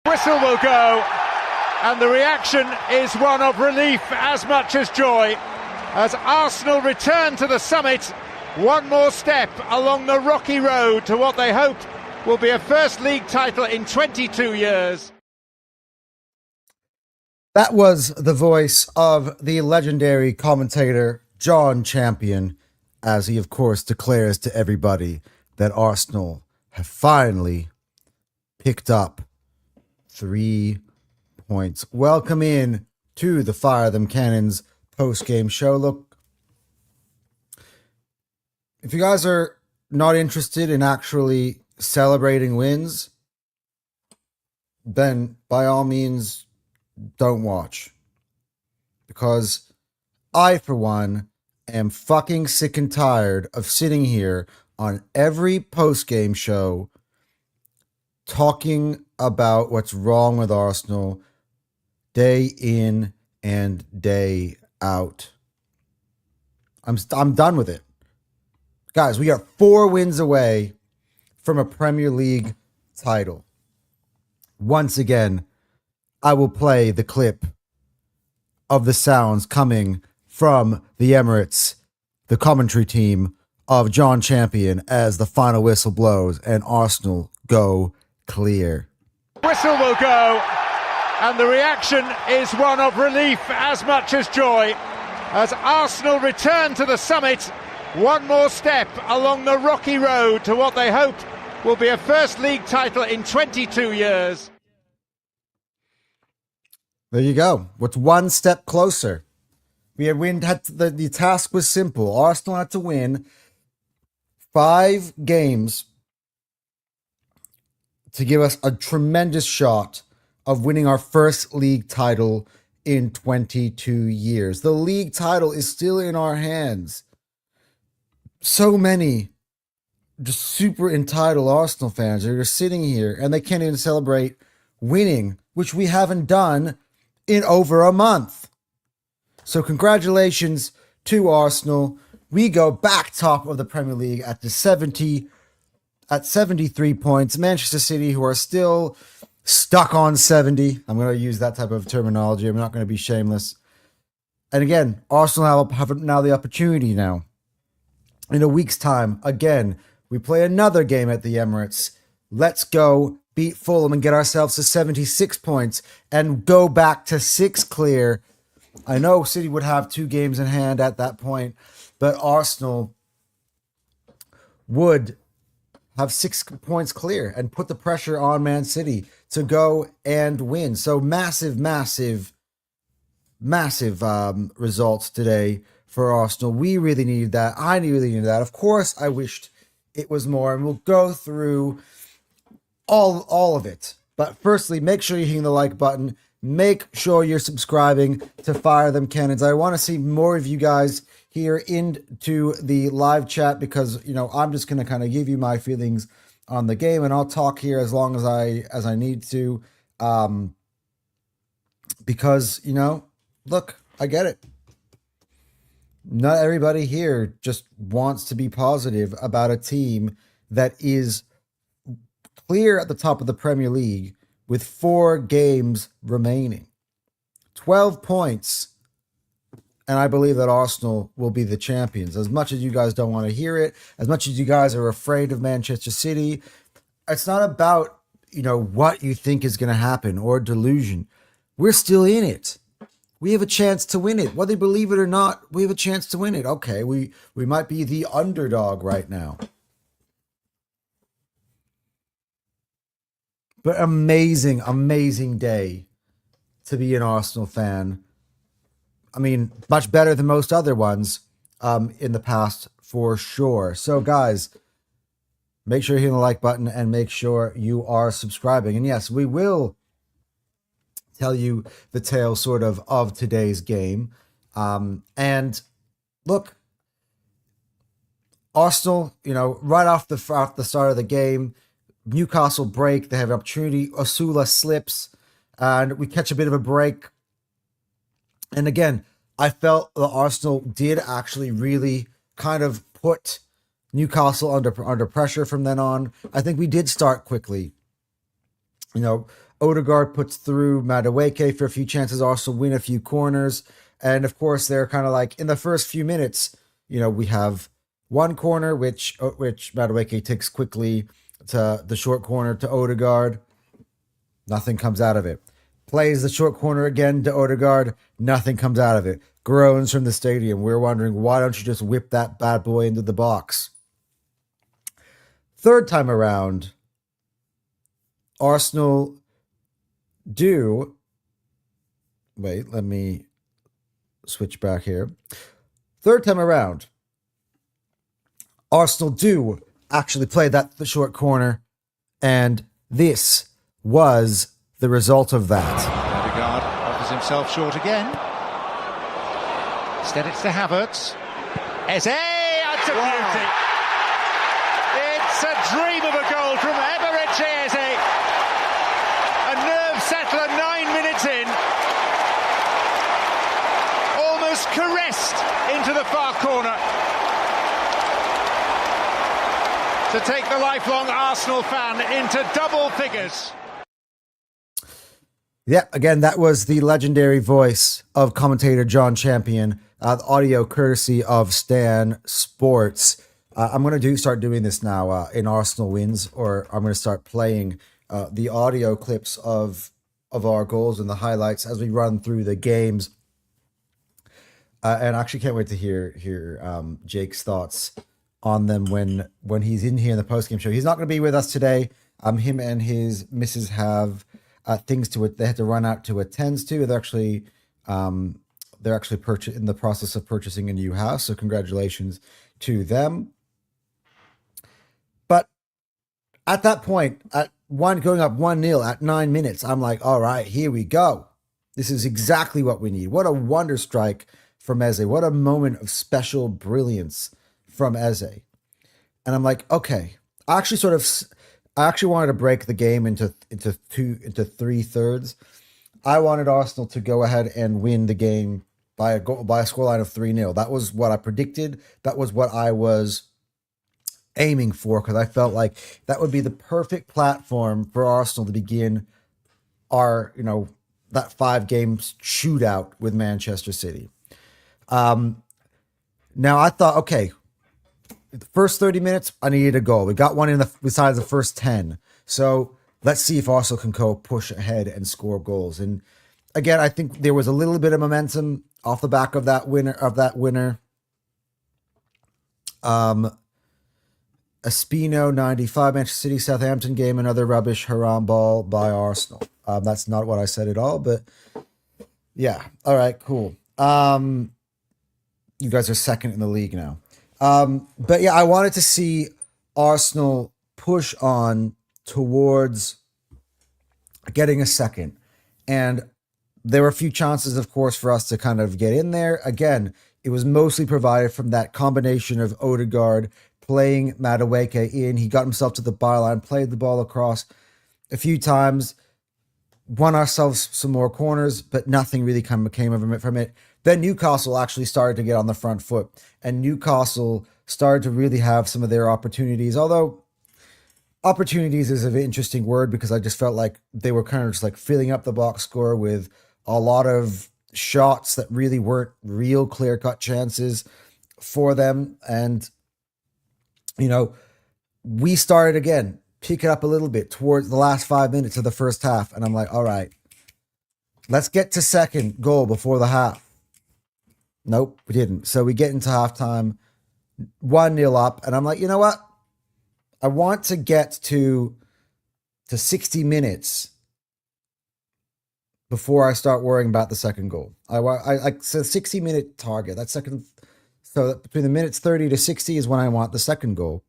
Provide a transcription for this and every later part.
Whistle will go, and the reaction is one of relief as much as joy as Arsenal return to the summit, one more step along the rocky road to what they hoped will be a first league title in 22 years. That was the voice of the legendary commentator John Champion, as he of course declares to everybody that Arsenal have finally picked up 3 points. Welcome in to the Fire Them Cannons post-game show. Look, if you guys are not interested in actually celebrating wins, then by all means don't watch, because I, for one, am fucking sick and tired of sitting here on every post-game show talking about what's wrong with Arsenal day in and day out. I'm done with it. Guys, we are 4 wins away from a Premier League title. Once again, I will play the clip of the sounds coming from the Emirates, the commentary team of John Champion, as the final whistle blows and Arsenal go clear. Whistle will go, and the reaction is one of relief as much as joy as Arsenal return to the summit, one more step along the rocky road to what they hoped will be a first league title in 22 years. There you go. What's one step closer? The task was simple. Arsenal had to win 5 games to give us a tremendous shot of winning our first league title in 22 years. The league title is still in our hands. So many just super entitled Arsenal fans are just sitting here and they can't even celebrate winning, which we haven't done in over a month. So congratulations to Arsenal. We go back top of the Premier League at 73 points. Manchester City, who are still stuck on 70. I'm going to use that type of terminology. I'm not going to be shameless. And again, Arsenal have now the opportunity now. In a week's time, again, we play another game at the Emirates. Let's go beat Fulham and get ourselves to 76 points and go back to 6 clear. I know City would have 2 games in hand at that point, but Arsenal would have 6 points clear and put the pressure on Man City to go and win. So massive results today for Arsenal. We really needed that. I really needed that. Of course, I wished it was more, and we'll go through all of it. But firstly, make sure you're hitting the like button. Make sure you're subscribing to Fire Them Cannons. I want to see more of you guys here into the live chat, because I'm just going to kind of give you my feelings on the game, and I'll talk here as long as I need to, because look, I get it. Not everybody here just wants to be positive about a team that is clear at the top of the Premier League with 4 games remaining. 12 points. And I believe that Arsenal will be the champions. As much as you guys don't want to hear it, as much as you guys are afraid of Manchester City, it's not about, what you think is going to happen or delusion. We're still in it. We have a chance to win it. Whether you believe it or not, we have a chance to win it. Okay, we might be the underdog right now. But amazing day to be an Arsenal fan. I mean, much better than most other ones in the past, for sure. So, guys, make sure you're hitting the like button and make sure you are subscribing. And yes, we will tell you the tale sort of today's game. And look, Arsenal, right off the start of the game, Newcastle break. They have an opportunity. Osula slips, and we catch a bit of a break. And again, I felt that Arsenal did actually really kind of put Newcastle under pressure from then on. I think we did start quickly. Odegaard puts through Madueke for a few chances, Arsenal win a few corners. And of course, they're kind of like in the first few minutes, we have one corner, which Madueke takes quickly to the short corner to Odegaard. Nothing comes out of it. Plays the short corner again to Odegaard. Nothing comes out of it. Groans from the stadium. We're wondering, why don't you just whip that bad boy into the box? Third time around, Arsenal do... Wait, let me switch back here. Third time around, Arsenal do actually play the short corner, and this was the result of that. Odegaard offers himself short again. Instead it's to Havertz. EZE! That's a beauty! It's a dream of a goal from EZE. A nerve settler 9 minutes in. Almost caressed into the far corner. To take the lifelong Arsenal fan into double figures. Yeah, again, that was the legendary voice of commentator John Champion, audio courtesy of Stan Sports. I'm going to start doing this now in Arsenal wins, or I'm going to start playing the audio clips of our goals and the highlights as we run through the games. And I actually can't wait to hear Jake's thoughts on them when he's in here in the post-game show. He's not going to be with us today. Him and his missus have things they had to run out to attend to. They're actually in the process of purchasing a new house, so congratulations to them. But at that point, going up 1-0 at 9 minutes, I'm like, all right, here we go. This is exactly what we need. What a wonder strike from EZE. What a moment of special brilliance from EZE. And I'm like, okay, I actually wanted to break the game into 3 thirds. I wanted Arsenal to go ahead and win the game by a scoreline of 3-0. That was what I predicted. That was what I was aiming for, because I felt like that would be the perfect platform for Arsenal to begin our, that 5-game shootout with Manchester City. Now I thought, okay, the first 30 minutes, I needed a goal. We got one besides the first 10. So let's see if Arsenal can go push ahead and score goals. And again, I think there was a little bit of momentum off the back of that winner. Espino 95, Manchester City Southampton game, another rubbish haram ball by Arsenal. That's not what I said at all, but yeah. All right, cool. You guys are second in the league now. But yeah, I wanted to see Arsenal push on towards getting a second. And there were a few chances, of course, for us to kind of get in there. Again, it was mostly provided from that combination of Odegaard playing Madueke in. He got himself to the byline, played the ball across a few times, won ourselves some more corners, but nothing really came from it. Then Newcastle actually started to get on the front foot, and Newcastle started to really have some of their opportunities. Although opportunities is an interesting word, because I just felt like they were kind of just like filling up the box score with a lot of shots that really weren't real clear-cut chances for them. And, we started again, pick it up a little bit towards the last 5 minutes of the first half. And I'm like, all right, let's get to second goal before the half. Nope, we didn't. So we get into halftime, 1-0 up, and I'm like, you know what? I want to get to 60 minutes before I start worrying about the second goal. I so 60-minute target. That second, so between the minutes 30 to 60 is when I want the second goal.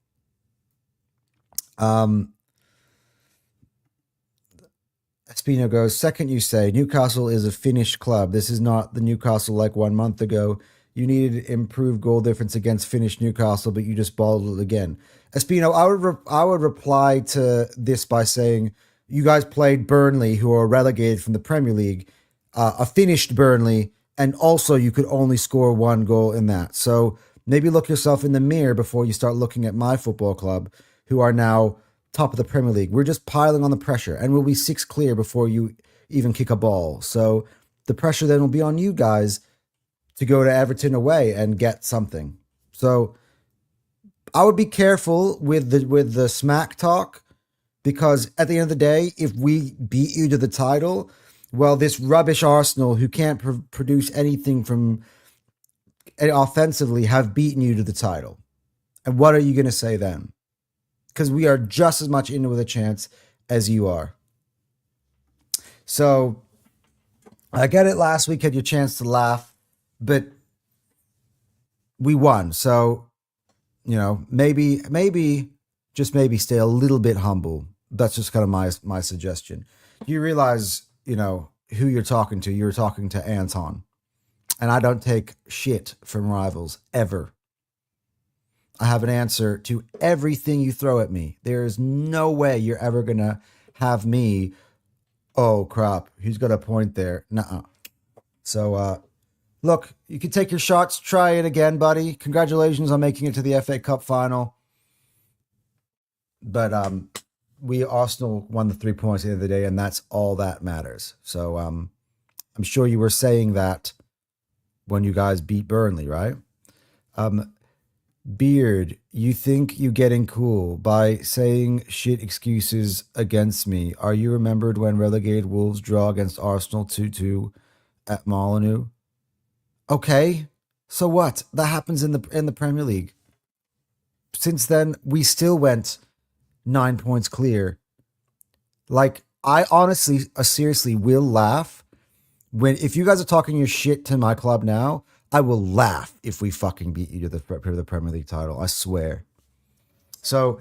Espino goes, second you say, Newcastle is a finished club. This is not the Newcastle like 1 month ago. You needed improved goal difference against finished Newcastle, but you just balled it again. Espino, I would reply to this by saying, you guys played Burnley, who are relegated from the Premier League, a finished Burnley, and also you could only score 1 goal in that. So maybe look yourself in the mirror before you start looking at my football club, who are now top of the Premier League. We're just piling on the pressure, and we'll be 6 clear before you even kick a ball. So the pressure then will be on you guys to go to Everton away and get something. So I would be careful with the smack talk, because at the end of the day, if we beat you to the title, well, this rubbish Arsenal who can't produce anything from offensively have beaten you to the title. And what are you going to say then? Because we are just as much in with a chance as you are. So I get it. Last week had your chance to laugh, but we won. So, maybe, just maybe stay a little bit humble. That's just kind of my suggestion. You realize, who you're talking to. You're talking to Anton. And I don't take shit from rivals, ever. I have an answer to everything you throw at me. There is no way you're ever going to have me, oh, crap, he's got a point there. Nuh-uh. So, look, you can take your shots. Try it again, buddy. Congratulations on making it to the FA Cup final. But Arsenal won the 3 points at the end of the day, and that's all that matters. So I'm sure you were saying that when you guys beat Burnley, right? Beard, you think you getting cool by saying shit excuses against me. Are you remembered when relegated Wolves draw against Arsenal 2-2 at Molineux? Okay, so what? That happens in the Premier League. Since then, we still went 9 points clear. Like, I honestly, seriously will laugh if you guys are talking your shit to my club now. I will laugh if we fucking beat you to the Premier League title. I swear. So,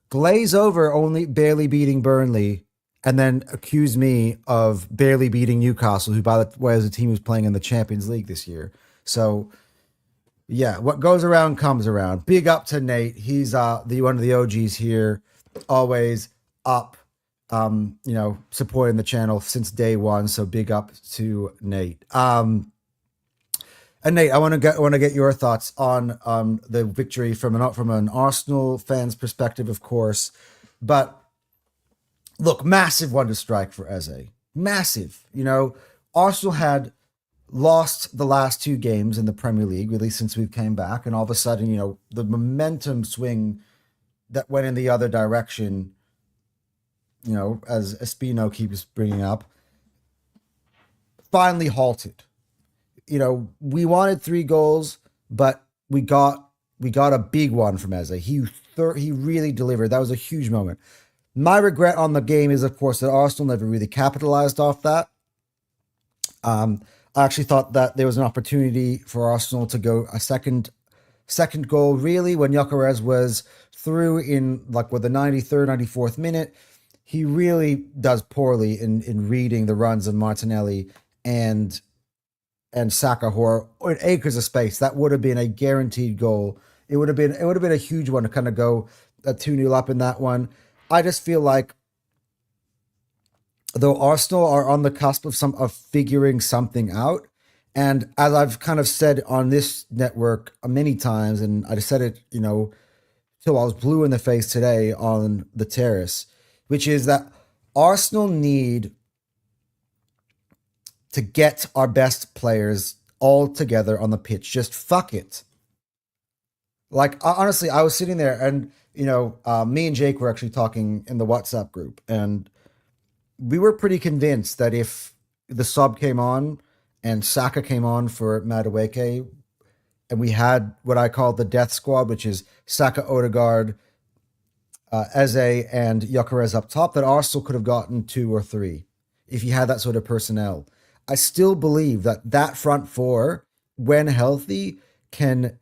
glaze over only barely beating Burnley, and then accuse me of barely beating Newcastle, who, by the way, is a team who's playing in the Champions League this year. So, yeah, what goes around comes around. Big up to Nate. He's one of the OGs here, always up, supporting the channel since day one. So big up to Nate. And Nate, I want to get your thoughts on the victory from an Arsenal fan's perspective, of course. But look, massive one to strike for Eze. Massive. Arsenal had lost the last 2 games in the Premier League, really, since we came back, and all of a sudden, the momentum swing that went in the other direction, as Espino keeps bringing up, finally halted. We wanted 3 goals, but we got a big one from Eze. He really delivered. That was a huge moment. My regret on the game is, of course, that Arsenal never really capitalized off that. I actually thought that there was an opportunity for Arsenal to go a second goal, really, when Gyökeres was through in with the 93rd, 94th minute. He really does poorly in reading the runs of Martinelli and Saka, who are in acres of space. That would have been a guaranteed goal. It would have been a huge one to kind of go 2-0 up in that one. I just feel like, though Arsenal are on the cusp of figuring something out, and as I've kind of said on this network many times, and I just said it, till I was blue in the face today on the terrace, which is that Arsenal need to get our best players all together on the pitch. Just fuck it. Honestly, I was sitting there and, me and Jake were actually talking in the WhatsApp group, and we were pretty convinced that if the sub came on and Saka came on for Madueke, and we had what I call the death squad, which is Saka, Odegaard, Eze, and Gyökeres up top, that Arsenal could have gotten 2 or 3 if you had that sort of personnel. I still believe that front 4, when healthy, can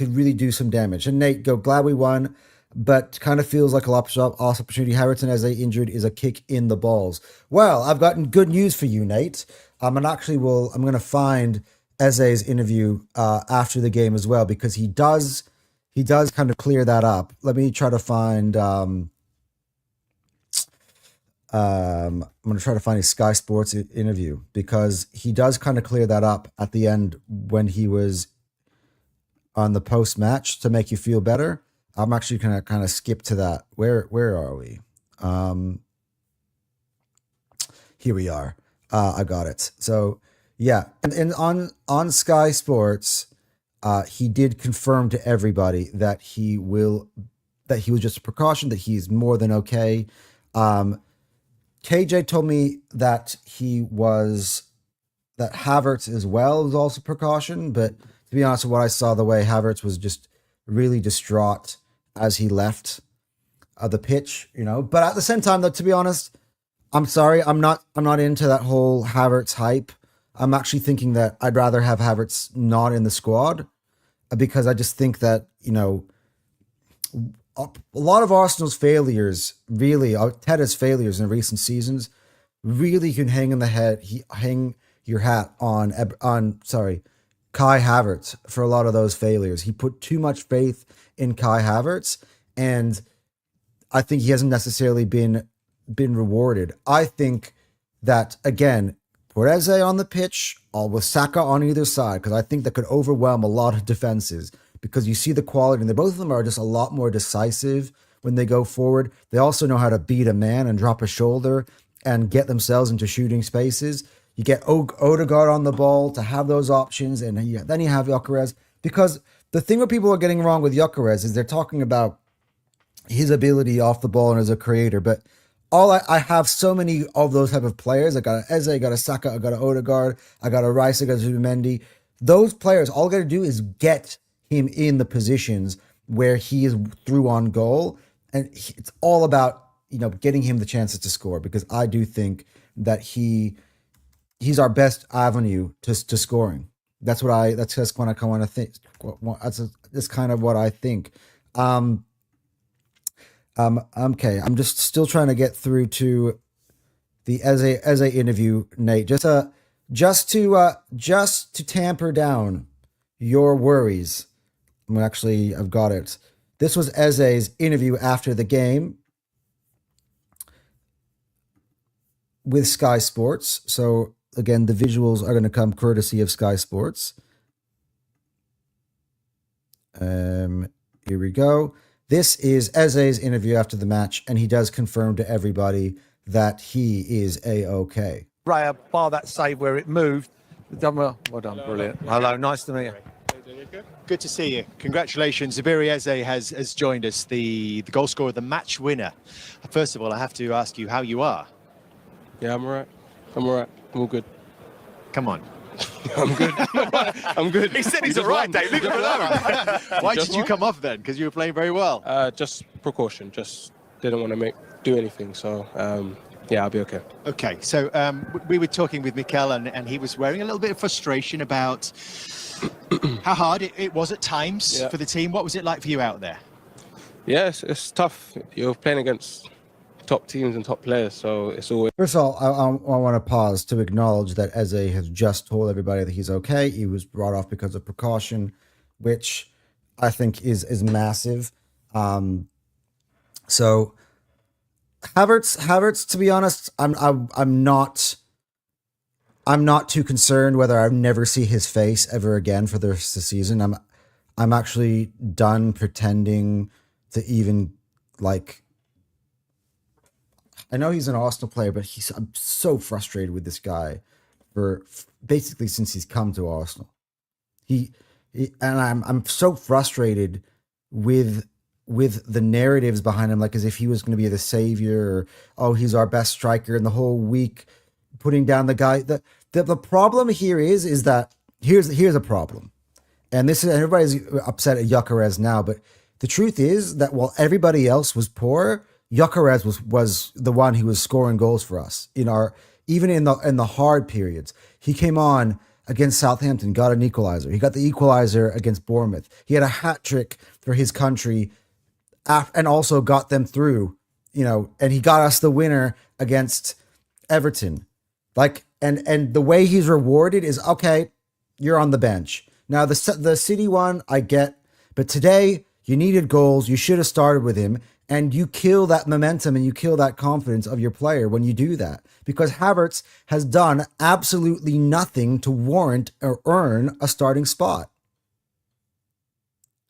really do some damage. And Nate, glad we won, but kind of feels like a lost opportunity. Harrison, as injured, is a kick in the balls. Well, I've gotten good news for you, Nate. I'm going to find Eze's interview after the game as well, because he does kind of clear that up. Let me try to find. I'm going to try to find a Sky Sports interview, because he does kind of clear that up at the end when he was on the post match to make you feel better. I'm actually gonna kind of skip to that. Where are we? Here we are. I got it. So yeah, and on Sky Sports, he did confirm to everybody that he was just a precaution, that he's more than okay. KJ told me that that Havertz as well was also precaution, but to be honest with what I saw, the way Havertz was just really distraught as he left the pitch, But at the same time, though, to be honest, I'm sorry, I'm not into that whole Havertz hype. I'm actually thinking that I'd rather have Havertz not in the squad, because I just think that, a lot of Arsenal's failures, really, Arteta's failures in recent seasons, really can hang your hat on Kai Havertz for a lot of those failures. He put too much faith in Kai Havertz, and I think he hasn't necessarily been rewarded. I think that, again, put EZE on the pitch, with Saka on either side, because I think that could overwhelm a lot of defenses, because you see the quality, and both of them are just a lot more decisive when they go forward. They also know how to beat a man and drop a shoulder and get themselves into shooting spaces. You get Odegaard on the ball to have those options, and then you have Gyökeres. Because the thing what people are getting wrong with Gyökeres is they're talking about his ability off the ball and as a creator, but I have so many of those type of players. I got an EZE, I got a Saka, I got an Odegaard, I got a Rice, I got a Zubimendi. Those players, all I got to do is get him in the positions where he is through on goal, and it's all about getting him the chances to score, because I do think that he's our best avenue to scoring. That's just what I kind of think. That's kind of what I think. Okay, I'm just still trying to get through to the EZE interview, Nate. Just to tamper down your worries. I've got it. This was EZE's interview after the game with Sky Sports. So again, the visuals are going to come courtesy of Sky Sports. Here we go. This is EZE's interview after the match, and he does confirm to everybody that he is A-OK. Raya, bar that save where it moved. Done well. Well done, brilliant. Hello, nice to meet you. Good to see you. Congratulations. Zuberi EZE has joined us, the goal scorer, the match winner. First of all, I have to ask you how you are. Yeah, I'm all right. I'm all good. Come on. I'm good. I'm good. He said he's all right, Dave. Leave him alone. Why did you come off then? Because you were playing very well. Just precaution. Just didn't want to do anything. So, yeah, I'll be okay. Okay. So we were talking with Mikel, and he was wearing a little bit of frustration about how hard it was at times for the team. What was it like for you out there? Yeah, it's tough. You're playing against top teams and top players, so it's always... First of all, I want to pause to acknowledge that EZE has just told everybody that he's okay. He was brought off because of precaution, which I think is massive. So Havertz, to be honest, I'm not too concerned whether I never see his face ever again for the rest of the season. I'm actually done pretending to even I know he's an Arsenal player, but I'm so frustrated with this guy for basically since he's come to Arsenal. I'm so frustrated with the narratives behind him, like as if he was going to be the savior, or he's our best striker, and the whole week putting down the guy. The problem here is that here's a problem, and everybody's upset at Gyökeres now, but the truth is that while everybody else was poor, Gyökeres was the one who was scoring goals for us even in the hard periods. He came on against Southampton, got an equalizer. He got the equalizer against Bournemouth. He had a hat trick for his country, and also got them through. And he got us the winner against Everton. And the way he's rewarded is, okay, you're on the bench. Now the City one I get, but today you needed goals. You should have started with him. And you kill that momentum and you kill that confidence of your player when you do that. Because Havertz has done absolutely nothing to warrant or earn a starting spot.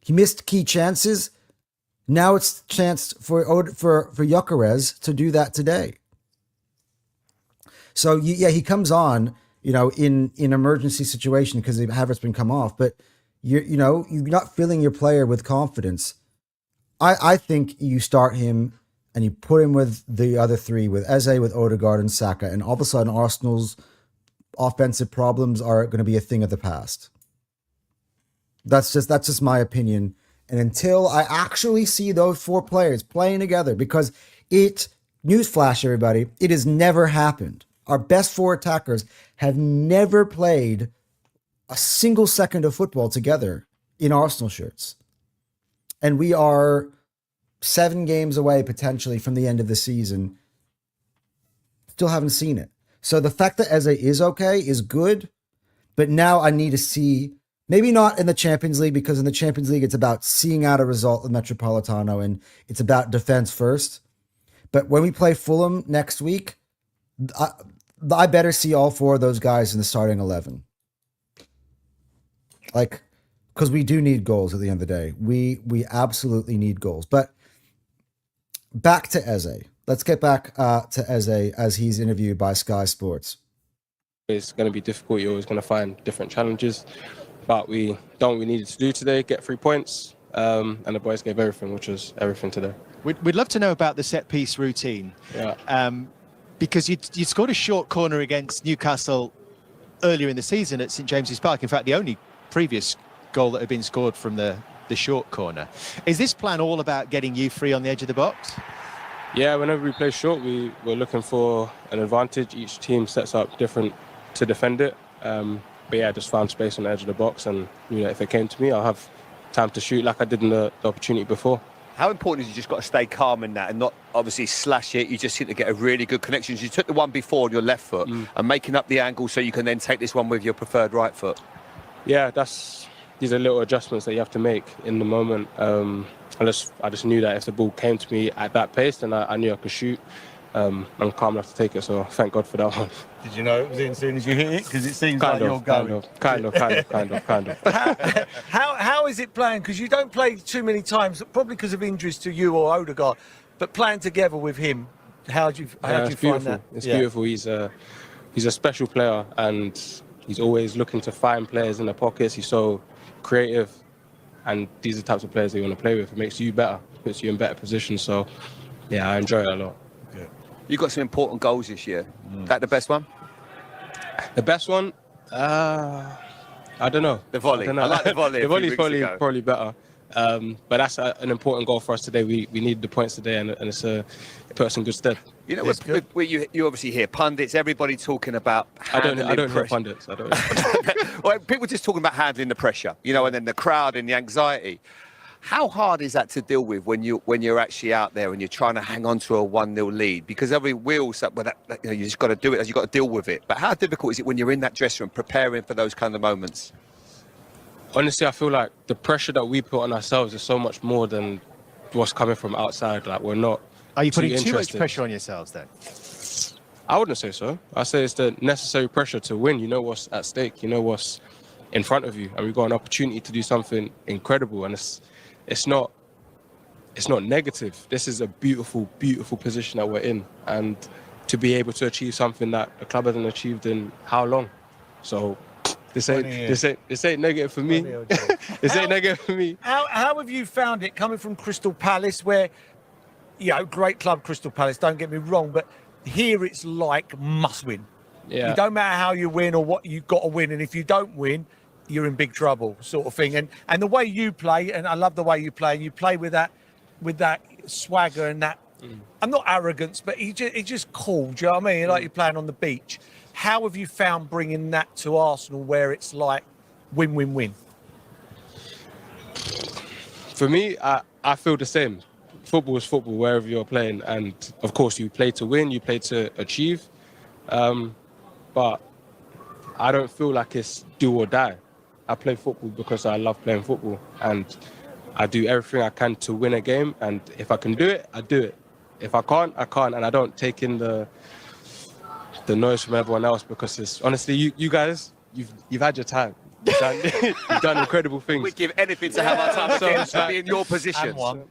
He missed key chances. Now it's chance for Gyökeres to do that today. So yeah, he comes on, in emergency situation because Havertz been come off, but you're not feeling your player with confidence. I think you start him and you put him with the other three, with Eze, with Odegaard and Saka, and all of a sudden Arsenal's offensive problems are going to be a thing of the past. That's just my opinion. And until I actually see those four players playing together, because newsflash everybody, it has never happened. Our best four attackers have never played a single second of football together in Arsenal shirts. And we are 7 games away potentially from the end of the season. Still haven't seen it. So the fact that Eze is okay is good, but now I need to see, maybe not in the Champions League, because in the Champions League it's about seeing out a result with Metropolitano and it's about defense first. But when we play Fulham next week, I better see all 4 of those guys in the starting 11. Because we do need goals at the end of the day. We absolutely need goals. But back to Eze. Let's get back to Eze as he's interviewed by Sky Sports. It's going to be difficult. You're always going to find different challenges. But we done what we needed to do today, get 3 points. And the boys gave everything, which was everything today. We'd love to know about the set-piece routine. Yeah. Because you scored a short corner against Newcastle earlier in the season at St James's Park. In fact, the only previous goal that had been scored from the short corner. Is this plan all about getting you free on the edge of the box? Yeah, whenever we play short, we're looking for an advantage. Each team sets up different to defend it. But yeah, I just found space on the edge of the box, and if it came to me, I'll have time to shoot like I did in the opportunity before. How important is you just got to stay calm in that and not obviously slash it? You just seem to get a really good connection. You took the one before on your left foot and making up the angle so you can then take this one with your preferred right foot. Yeah, these are little adjustments that you have to make in the moment. I just knew that if the ball came to me at that pace, then I knew I could shoot. I'm calm enough to take it, so thank God for that one. Did you know it was in as soon as you hit it? Because it seems like you're going. Kind of. How is it playing? Because you don't play too many times, probably because of injuries to you or Odegaard, but playing together with him, how do you find that? It's beautiful. He's a special player, and he's always looking to find players in the pockets. He's so creative, and these are the types of players that you want to play with. It makes you better, puts you in better positions. So, yeah, I enjoy it a lot. Yeah. You got some important goals this year. Is that the best one? The best one? I don't know. The volley. I like the volley. The volley's probably better. But that's an important goal for us today. We needed the points today, and it put us in good stead. You know, you obviously hear pundits, everybody talking about handling I don't hear pressure. pundits. I don't. Well, people just talking about handling the pressure, and then the crowd and the anxiety. How hard is that to deal with when you're actually out there and you're trying to hang on to a 1-0 lead? Because you just got to do it, you got to deal with it. But how difficult is it when you're in that dressing room preparing for those kind of moments? Honestly, I feel like the pressure that we put on ourselves is so much more than what's coming from outside. Like, we're not. Are you putting too too much pressure on yourselves then? I wouldn't say so. I say it's the necessary pressure to win. You know what's at stake. You know what's in front of you, and we've got an opportunity to do something incredible. And it's not negative. This is a beautiful, beautiful position that we're in, and to be able to achieve something that the club hasn't achieved in how long? So this ain't negative for me. This ain't negative for me. How have you found it coming from Crystal Palace, where, great club, Crystal Palace, don't get me wrong, but here it's like must win. Yeah. It don't matter how you win or what you've got to win, and if you don't win, you're in big trouble, sort of thing. And the way you play, and I love the way you play, and you play with that swagger and that, I'm not arrogance, but it's just cool, do you know what I mean? Like you're playing on the beach. How have you found bringing that to Arsenal, where it's like win, win, win? For me, I feel the same. Football is football wherever you're playing, and of course you play to win, you play to achieve, but I don't feel like it's do or die. I play football because I love playing football, and I do everything I can to win a game, and if I can do it, I do it. If I can't, I can't, and I don't take in the noise from everyone else, because it's honestly, you guys, you've had your time. You've done incredible things. We'd give anything to have our time So again it's to like- be in your position. And one.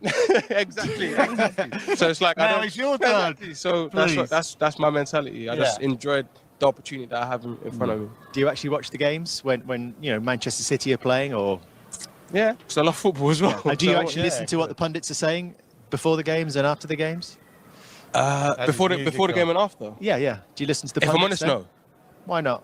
exactly. So it's like I Now don't. it's your turn. So Please. that's my mentality. I just Yeah. enjoyed the opportunity that I have in front of me. Do you actually watch the games when Manchester City are playing, or Yeah, because I love football as well. and do you So, actually listen to what the pundits are saying before the games and after the games? before the music game and after? Yeah. Do you listen to the If pundits? I'm honest, then? no. Why not?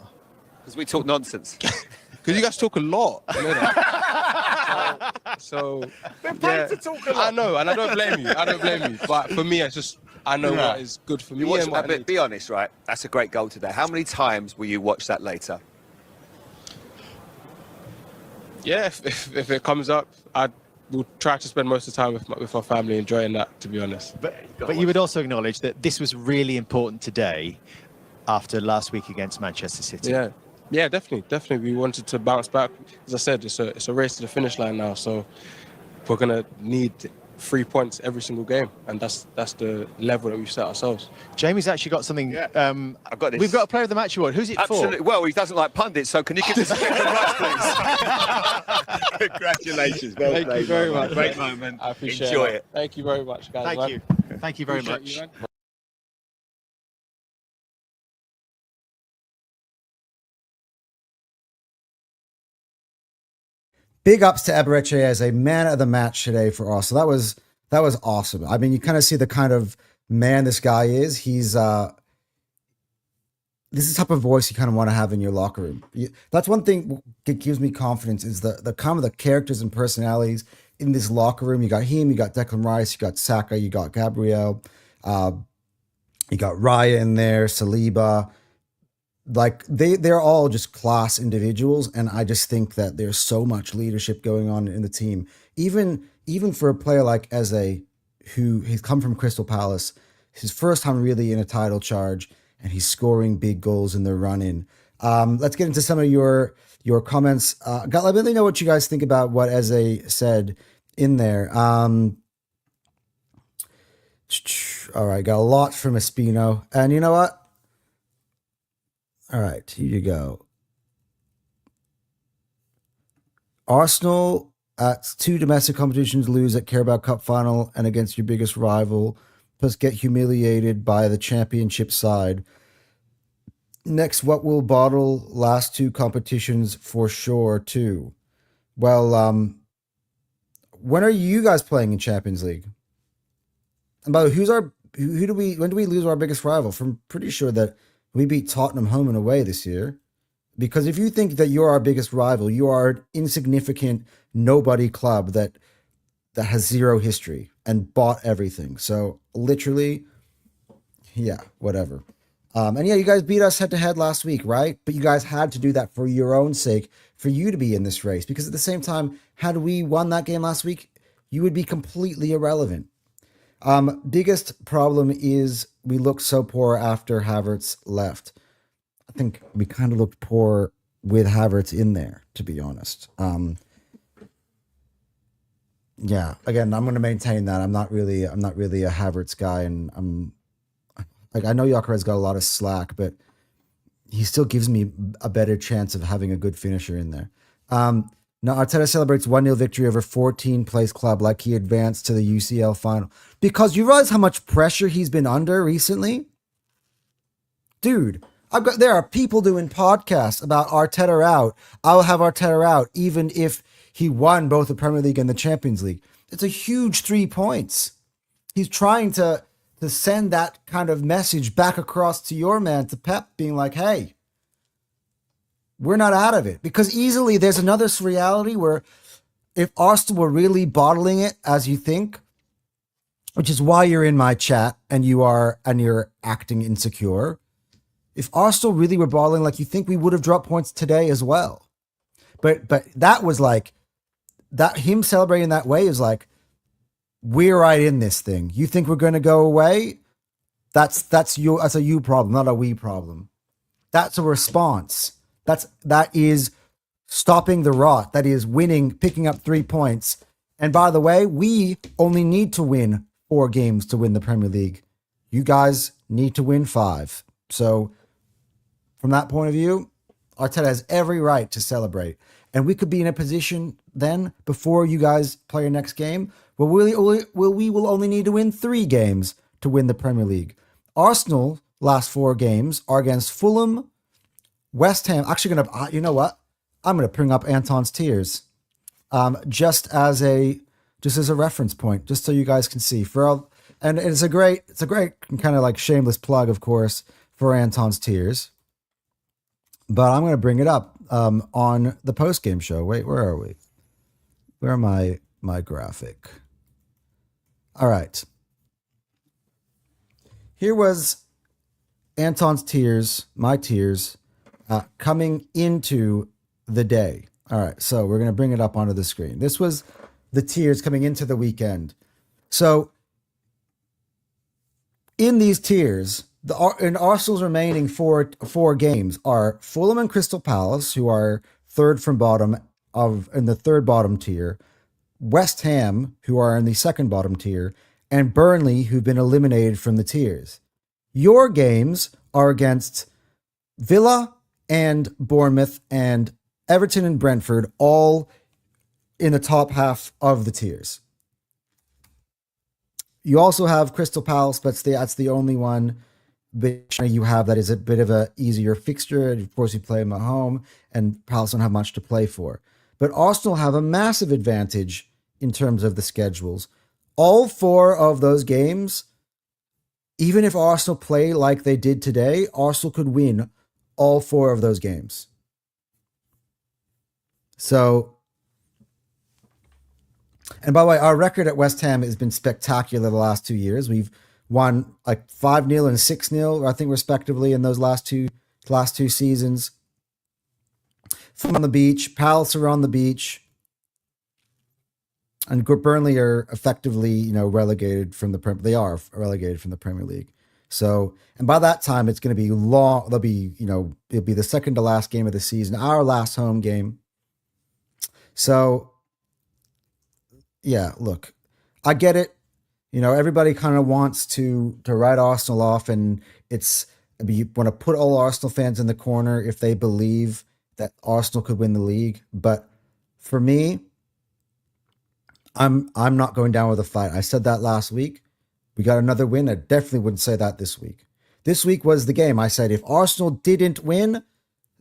Because we talk nonsense. Because you guys talk a lot. You know that. so We're paid to talk a lot. I know, and I don't blame you. But for me, it's just I know Yeah. what is good for me. You watch, and what I but need. be honest, right? That's a great goal today. How many times will you watch that later? Yeah, if it comes up, I will try to spend most of the time with my family enjoying that. To be honest. But you would also acknowledge that this was really important today after last week against Manchester City. Yeah, definitely. We wanted to bounce back. As I said, it's a race to the finish line now. So we're gonna need 3 points every single game, and that's the level that we've set ourselves. Jamie's actually got something. I've got this. We've got a player of the match award. Who's it Absolutely. for? Well, he doesn't like pundits, so can you give us a second rush, please? Congratulations. Well Thank you played, very man. much. Great moment. I appreciate Enjoy it. it. Thank you very much, guys. Thank man. you. Thank you very Appreciate much. you, man. Big ups to Eberechi as a man of the match today for us. So that was awesome. I mean, you kind of see the kind of man this guy is. He's this is the type of voice you kind of want to have in your locker room. That's one thing that gives me confidence is the kind of the characters and personalities in this locker room. You got him, you got Declan Rice, you got Saka, you got Gabriel, you got Raya in there, Saliba. Like they're all just class individuals, and I just think that there's so much leadership going on in the team. Even for a player like EZE, who he's come from Crystal Palace, his first time really in a title charge, and he's scoring big goals in the run-in. Let's get into some of your comments. Let me know what you guys think about what EZE said in there. All right, got a lot from Espino, and you know what? All right, here you go. Arsenal at 2 domestic competitions lose at Carabao Cup final and against your biggest rival, plus get humiliated by the championship side. Next, what will bottle last 2 competitions for sure too? Well, when are you guys playing in Champions League? And by the way, when do we lose our biggest rival? I'm pretty sure that we beat Tottenham home and away this year. Because if you think that you're our biggest rival, you are an insignificant nobody club that has zero history and bought everything. So literally, yeah, whatever. And yeah, you guys beat us head to head last week, right? But you guys had to do that for your own sake, for you to be in this race. Because at the same time, had we won that game last week, you would be completely irrelevant. Biggest problem is we looked so poor after Havertz left. I think we kind of looked poor with Havertz in there, to be honest. Yeah, again, I'm going to maintain that. I'm not really a Havertz guy, and I know Gyökeres got a lot of slack, but he still gives me a better chance of having a good finisher in there. Now, Arteta celebrates 1-0 victory over 14th-place club like he advanced to the UCL final. Because you realize how much pressure he's been under recently? Dude, there are people doing podcasts about Arteta out. I'll have Arteta out even if he won both the Premier League and the Champions League. It's a huge 3 points. He's trying to send that kind of message back across to your man, to Pep, being like, hey, we're not out of it. Because easily there's another reality where if Arsenal were really bottling it as you think, which is why you're in my chat and you're acting insecure. If Arsenal really were bottling like you think, we would have dropped points today as well. But that was like that, him celebrating that way is like, we're right in this thing. You think we're going to go away? That's a you problem, not a we problem. That's a response. That is stopping the rot. That is winning, picking up 3 points. And by the way, we only need to win 4 games to win the Premier League. You guys need to win 5. So from that point of view, Arteta has every right to celebrate. And we could be in a position then, before you guys play your next game, where we will only need to win 3 games to win the Premier League. Arsenal last 4 games are against Fulham, West Ham. Actually, you know what? I'm gonna bring up Anton's tears, just as a reference point, just so you guys can see. And it's a great kind of like shameless plug, of course, for Anton's tears. But I'm gonna bring it up on the post game show. Wait, where are we? Where am my graphic? All right. Here was Anton's tears, my tears, coming into the day. All right, so we're going to bring it up onto the screen. This was the tears coming into the weekend. So in these tears, in Arsenal's remaining four games are Fulham and Crystal Palace, who are third from bottom in the third bottom tier, West Ham, who are in the second bottom tier, and Burnley, who've been eliminated from the tiers. Your games are against Villa and Bournemouth and Everton and Brentford, all in the top half of the tiers. You also have Crystal Palace, but that's the only one which you have that is a bit of a easier fixture. And of course, you play them at home, and Palace don't have much to play for. But Arsenal have a massive advantage in terms of the schedules. All 4 of those games, even if Arsenal play like they did today, Arsenal could win all 4 of those games. So, and by the way, our record at West Ham has been spectacular the last 2 years. We've won like 5-0 and 6-0, I think, respectively, in those last two seasons. From on the beach, Palace are on the beach, and Burnley are effectively, relegated from the Premier. They are relegated from the Premier League. So, and by that time, it's going to be long. It'll be the second to last game of the season, our last home game. So, yeah, look, I get it. Everybody kind of wants to write Arsenal off, and you want to put all Arsenal fans in the corner if they believe that Arsenal could win the league. But for me, I'm not going down with a fight. I said that last week. We got another win. I definitely wouldn't say that this week. This week was the game. I said if Arsenal didn't win,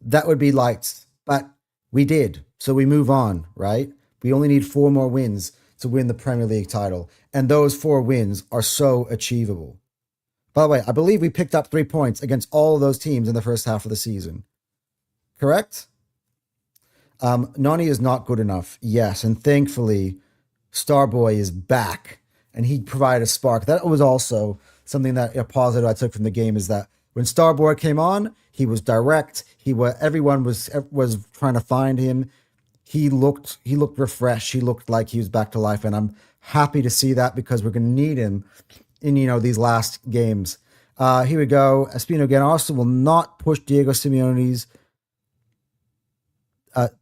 that would be lights. But we did. So we move on, right? We only need 4 more wins to win the Premier League title. And those 4 wins are so achievable. By the way, I believe we picked up 3 points against all of those teams in the first half of the season. Correct? Nani is not good enough. Yes. And thankfully, Starboy is back. And he provided a spark. That was also something that a positive I took from the game, is that when Starboy came on, he was direct. Everyone was trying to find him. He looked refreshed. He looked like he was back to life, and I'm happy to see that because we're going to need him in these last games. Here we go. Espino again. Arsenal will not push Diego Simeone's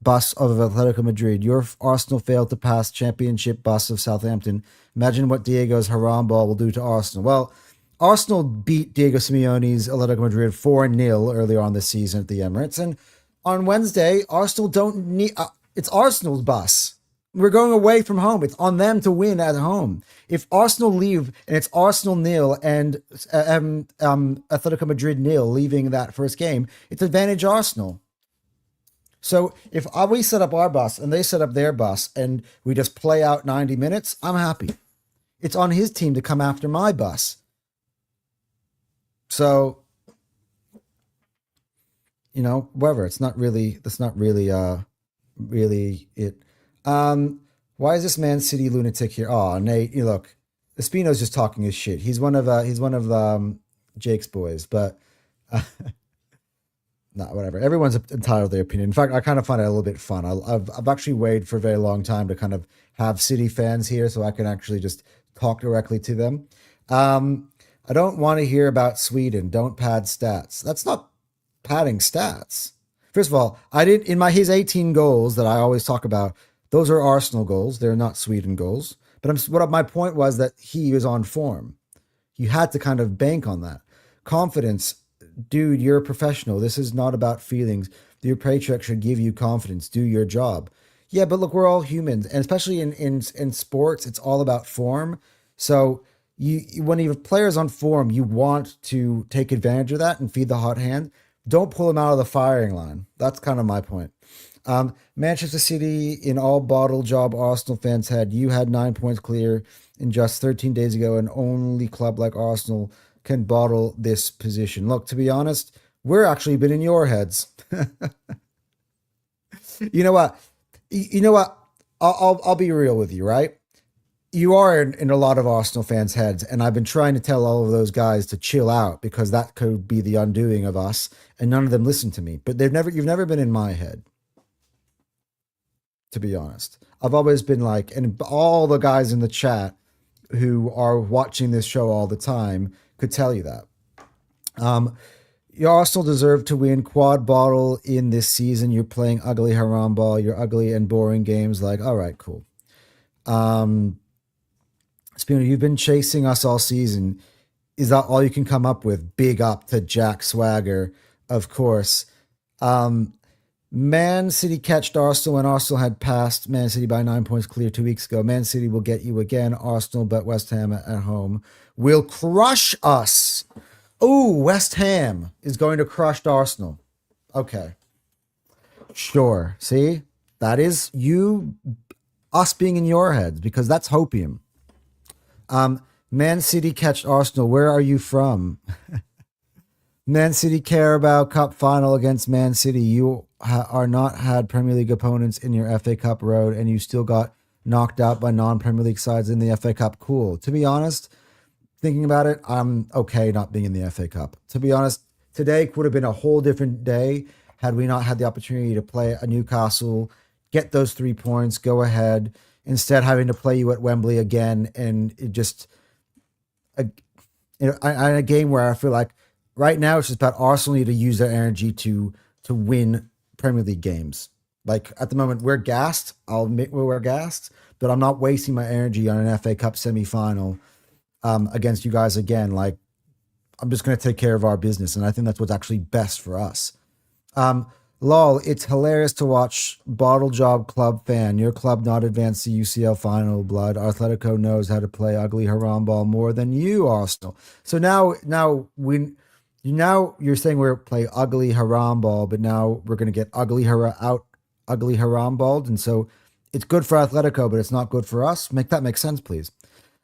bus of Atletico Madrid. Your Arsenal failed to pass championship bus of Southampton. Imagine what Diego's haram ball will do to Arsenal. Well, Arsenal beat Diego Simeone's Atletico Madrid 4-0 earlier on this season at the Emirates. And on Wednesday, Arsenal don't need... it's Arsenal's bus. We're going away from home. It's on them to win at home. If Arsenal leave and it's Arsenal 0 and Atletico Madrid 0 leaving that first game, it's advantage Arsenal. So if we set up our bus and they set up their bus and we just play out 90 minutes, I'm happy. It's on his team to come after my bus. So, whatever. That's not really really it. Why is this Man City lunatic here? Oh, Nate, look, Espino's just talking his shit. He's one of Jake's boys, but whatever. Everyone's entitled to their opinion. In fact, I kind of find it a little bit fun. I've actually waited for a very long time to kind of have City fans here so I can actually just talk directly to them. I don't want to hear about Sweden. Don't pad stats. That's not padding stats. First of all, his 18 goals that I always talk about, those are Arsenal goals. They're not Sweden goals. But my point was that he was on form. You had to kind of bank on that. Confidence, dude, you're a professional. This is not about feelings. Your paycheck should give you confidence. Do your job. Yeah, but look, we're all humans, and especially in sports, it's all about form. So when you have players on form, you want to take advantage of that and feed the hot hand. Don't pull them out of the firing line. That's kind of my point. Manchester City, in all bottle job Arsenal fans had, you had 9 points clear in just 13 days ago, and only club like Arsenal can bottle this position. Look, to be honest, we're actually been in your heads. You know what? I'll be real with you, right? You are in a lot of Arsenal fans' heads, and I've been trying to tell all of those guys to chill out because that could be the undoing of us, and none of them listen to me. But you've never been in my head, to be honest. I've always been like, and all the guys in the chat who are watching this show all the time could tell you that. Your Arsenal deserve to win quad bottle in this season. You're playing ugly haram ball. You're ugly and boring games. Like, all right, cool. Spooner, you've been chasing us all season. Is that all you can come up with? Big up to Jack Swagger, of course. Man City catched Arsenal when Arsenal had passed Man City by 9 points clear 2 weeks ago. Man City will get you again. Arsenal, but West Ham at home will crush us. Oh, West Ham is going to crush Arsenal. Okay. Sure. See? That is us being in your heads, because that's hopium. Man City catched Arsenal. Where are you from? Man City Carabao Cup final against Man City. You are not had Premier League opponents in your FA Cup road, and you still got knocked out by non-Premier League sides in the FA Cup. Cool. To be honest, thinking about it, I'm okay not being in the FA Cup. To be honest, today would have been a whole different day had we not had the opportunity to play a Newcastle, get those 3 points, go ahead, instead having to play you at Wembley again, and it just a game where I feel like right now it's just about Arsenal need to use their energy to win Premier League games. Like at the moment, we're gassed. I'll admit we're gassed, but I'm not wasting my energy on an FA Cup semi-final against you guys again. Like, I'm just going to take care of our business, and I think that's what's actually best for us. Lol, it's hilarious to watch Bottle Job Club fan. Your club not advanced to UCL final, blood. Atletico knows how to play ugly haram ball more than you, Arsenal. So now you're saying we're play ugly haram ball, but now we're going to get ugly haram balled, and so it's good for Atletico, but it's not good for us. Make that make sense, please.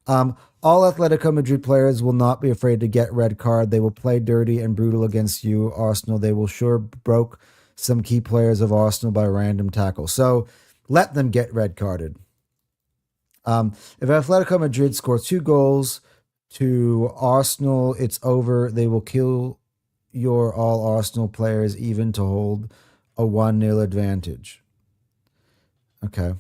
All Atletico Madrid players will not be afraid to get red card. They will play dirty and brutal against you, Arsenal. They will sure broke some key players of Arsenal by random tackle. So let them get red carded. If Atletico Madrid scores 2 goals to Arsenal, it's over. They will kill your all Arsenal players even to hold a 1-0 advantage. Okay.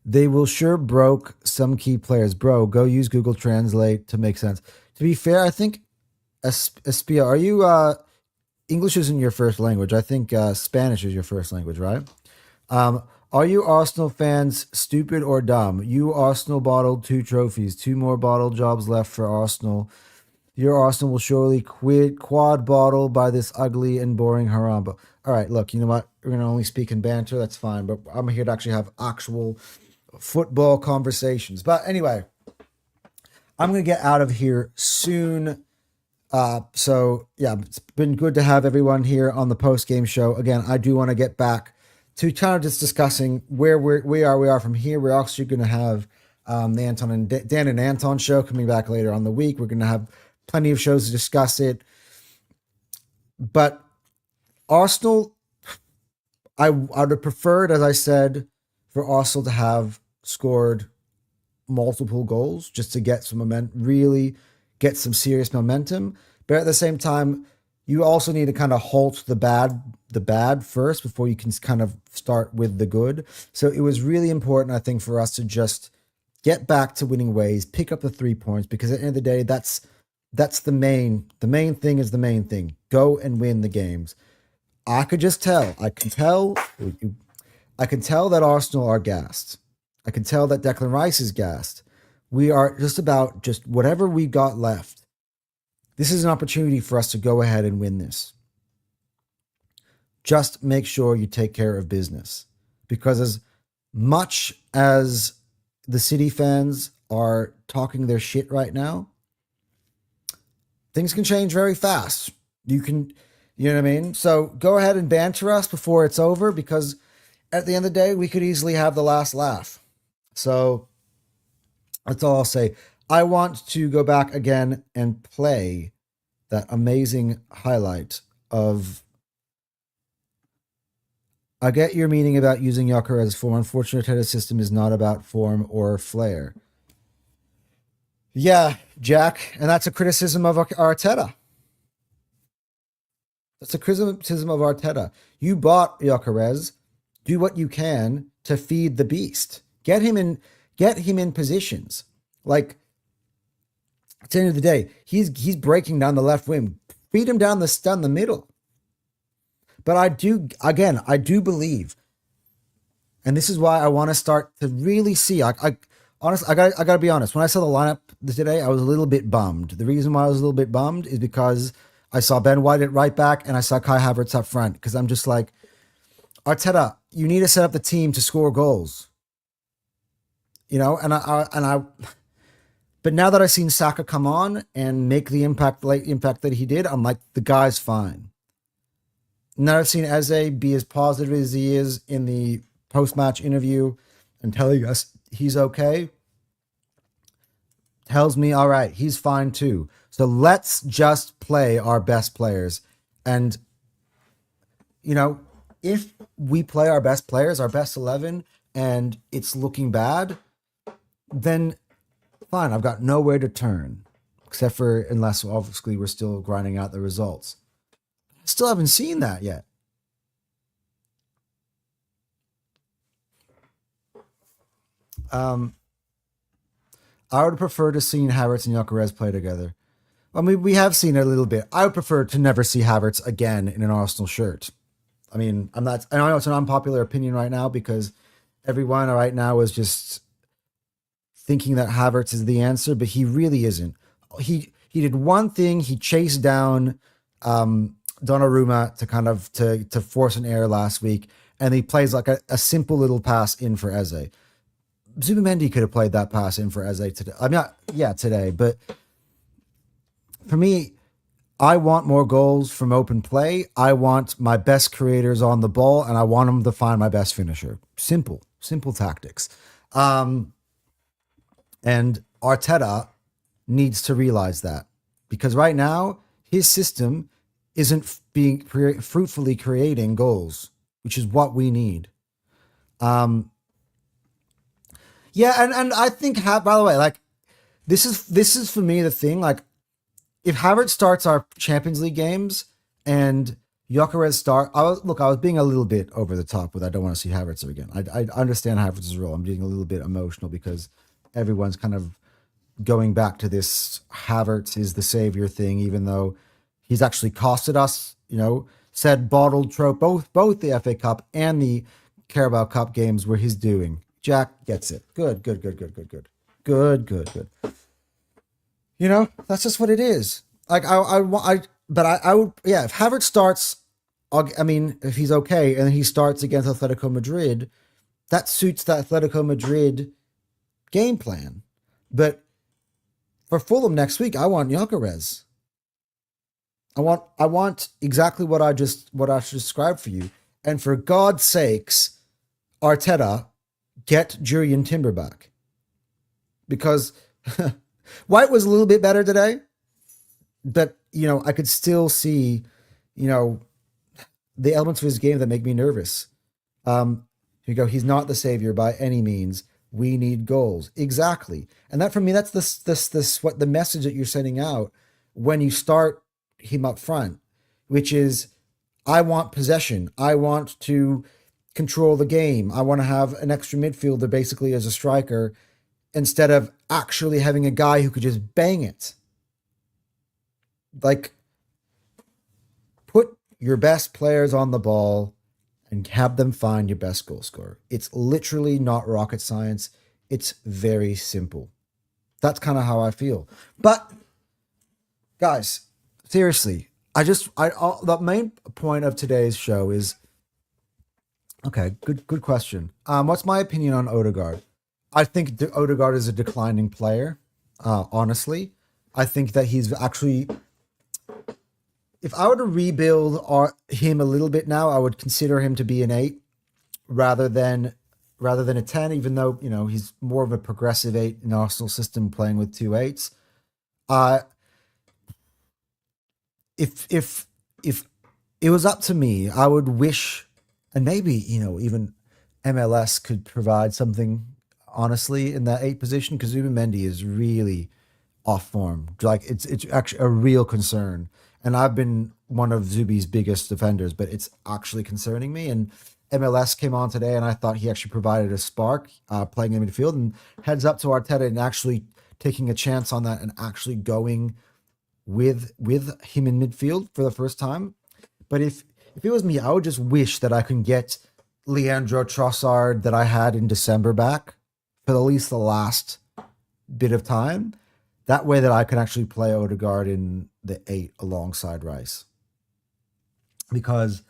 They will sure broke some key players. Bro, go use Google Translate to make sense. To be fair, I think, Espia, are you, English isn't your first language. I think Spanish is your first language, right? Are you Arsenal fans stupid or dumb? You Arsenal bottled 2 trophies, 2 more bottle jobs left for Arsenal. Your Arsenal will surely quad bottle by this ugly and boring haram. All right, look, you know what? We're going to only speak in banter. That's fine. But I'm here to actually have actual football conversations. But anyway, I'm going to get out of here soon. So yeah, it's been good to have everyone here on the post-game show. Again, I do want to get back to kind of just discussing where we are from here. We're actually going to have the Anton and Dan and Anton show coming back later on the week. We're going to have plenty of shows to discuss it. But Arsenal, I would have preferred, as I said, for Arsenal to have scored multiple goals just to get some momentum, really get some serious momentum. But at the same time, you also need to kind of halt the bad first before you can kind of start with the good. So it was really important, I think, for us to just get back to winning ways, pick up the 3 points, because at the end of the day, that's the main thing is the main thing. Go and win the games. I can tell that Arsenal are gassed. I can tell that Declan Rice is gassed. We are just whatever we got left. This is an opportunity for us to go ahead and win this. just make sure you take care of business. Because as much as the City fans are talking their shit right now, things can change very fast. You know what I mean? So go ahead and banter us before it's over, because at the end of the day, we could easily have the last laugh. So that's all I'll say. I want to go back again and play that amazing highlight of... I get your meaning about using Gyökeres form. Unfortunately, Arteta's system is not about form or flair. Yeah, Jack, and that's a criticism of Arteta. That's a criticism of Arteta. You bought Gyökeres. Do what you can to feed the beast. Get him in positions. Like, at the end of the day, he's breaking down the left wing. Feed him down the middle. But I do believe, and this is why I want to start to really see. Honestly, I gotta be honest. When I saw the lineup today, I was a little bit bummed. The reason why I was a little bit bummed is because I saw Ben White at right back and I saw Kai Havertz up front. Because I'm just like, Arteta, you need to set up the team to score goals. You know, but now that I've seen Saka come on and make the impact that he did, I'm like, the guy's fine. Now I've seen Eze be as positive as he is in the post-match interview and telling us he's okay. Tells me, all right, he's fine too. So let's just play our best players. And, you know, if we play our best players, our best 11, and it's looking bad, then fine, I've got nowhere to turn. Except for, unless obviously we're still grinding out the results. Still haven't seen that yet. I would prefer to see Havertz and Gyökeres play together. I mean, we have seen it a little bit. I would prefer to never see Havertz again in an Arsenal shirt. I mean, I know it's an unpopular opinion right now because everyone right now is just thinking that Havertz is the answer, but he really isn't. He did one thing. He chased down Donnarumma to force an error last week, and he plays like a simple little pass in for Eze. Zubimendi could have played that pass in for Eze today. I mean, today, but for me, I want more goals from open play. I want my best creators on the ball, and I want them to find my best finisher. Simple tactics. And Arteta needs to realize that, because right now his system isn't being fruitfully creating goals, which is what we need. And I think, by the way, like, this is for me the thing. Like, if Havertz starts our Champions League games and Gyökeres I was being a little bit over the top with I don't want to see Havertz again. I understand Havertz's role. I'm getting a little bit emotional because everyone's kind of going back to this Havertz is the savior thing, even though he's actually costed us, said bottled trope, both the FA Cup and the Carabao Cup games were his doing. Jack gets it. Good. That's just what it is. Like, I would, if Havertz starts, if he's okay, and he starts against Atletico Madrid, that suits the Atletico Madrid game plan. But for Fulham next week, I want Gyökeres. I want exactly what I just described for you. And for God's sakes, Arteta, get Jurriën Timber back. Because White was a little bit better today, but I could still see, the elements of his game that make me nervous. He's not the savior by any means. We need goals. Exactly. And that, for me, that's this what the message that you're sending out when you start him up front, which is, I want possession. I want to control the game. I want to have an extra midfielder basically as a striker instead of actually having a guy who could just bang it. Like, put your best players on the ball and have them find your best goal scorer. It's literally not rocket science. It's very simple. That's kind of how I feel. But, guys, seriously, The main point of today's show is, okay, good question. What's my opinion on Odegaard? I think Odegaard is a declining player. Honestly, I think that he's actually, if I were to rebuild him a little bit now, I would consider him to be an 8 rather than a 10, even though, he's more of a progressive 8 in Arsenal system playing with 2 8s. If it was up to me, I would wish, and maybe, even MLS could provide something, honestly, in that 8 position, because Zubimendi is really off form. Like, it's actually a real concern. And I've been one of Zubi's biggest defenders, but it's actually concerning me. And MLS came on today, and I thought he actually provided a spark playing in midfield. And heads up to Arteta and actually taking a chance on that and actually going with him in midfield for the first time. But if it was me, I would just wish that I could get Leandro Trossard that I had in December back for at least the last bit of time. That way that I can actually play Odegaard in the 8 alongside Rice. Because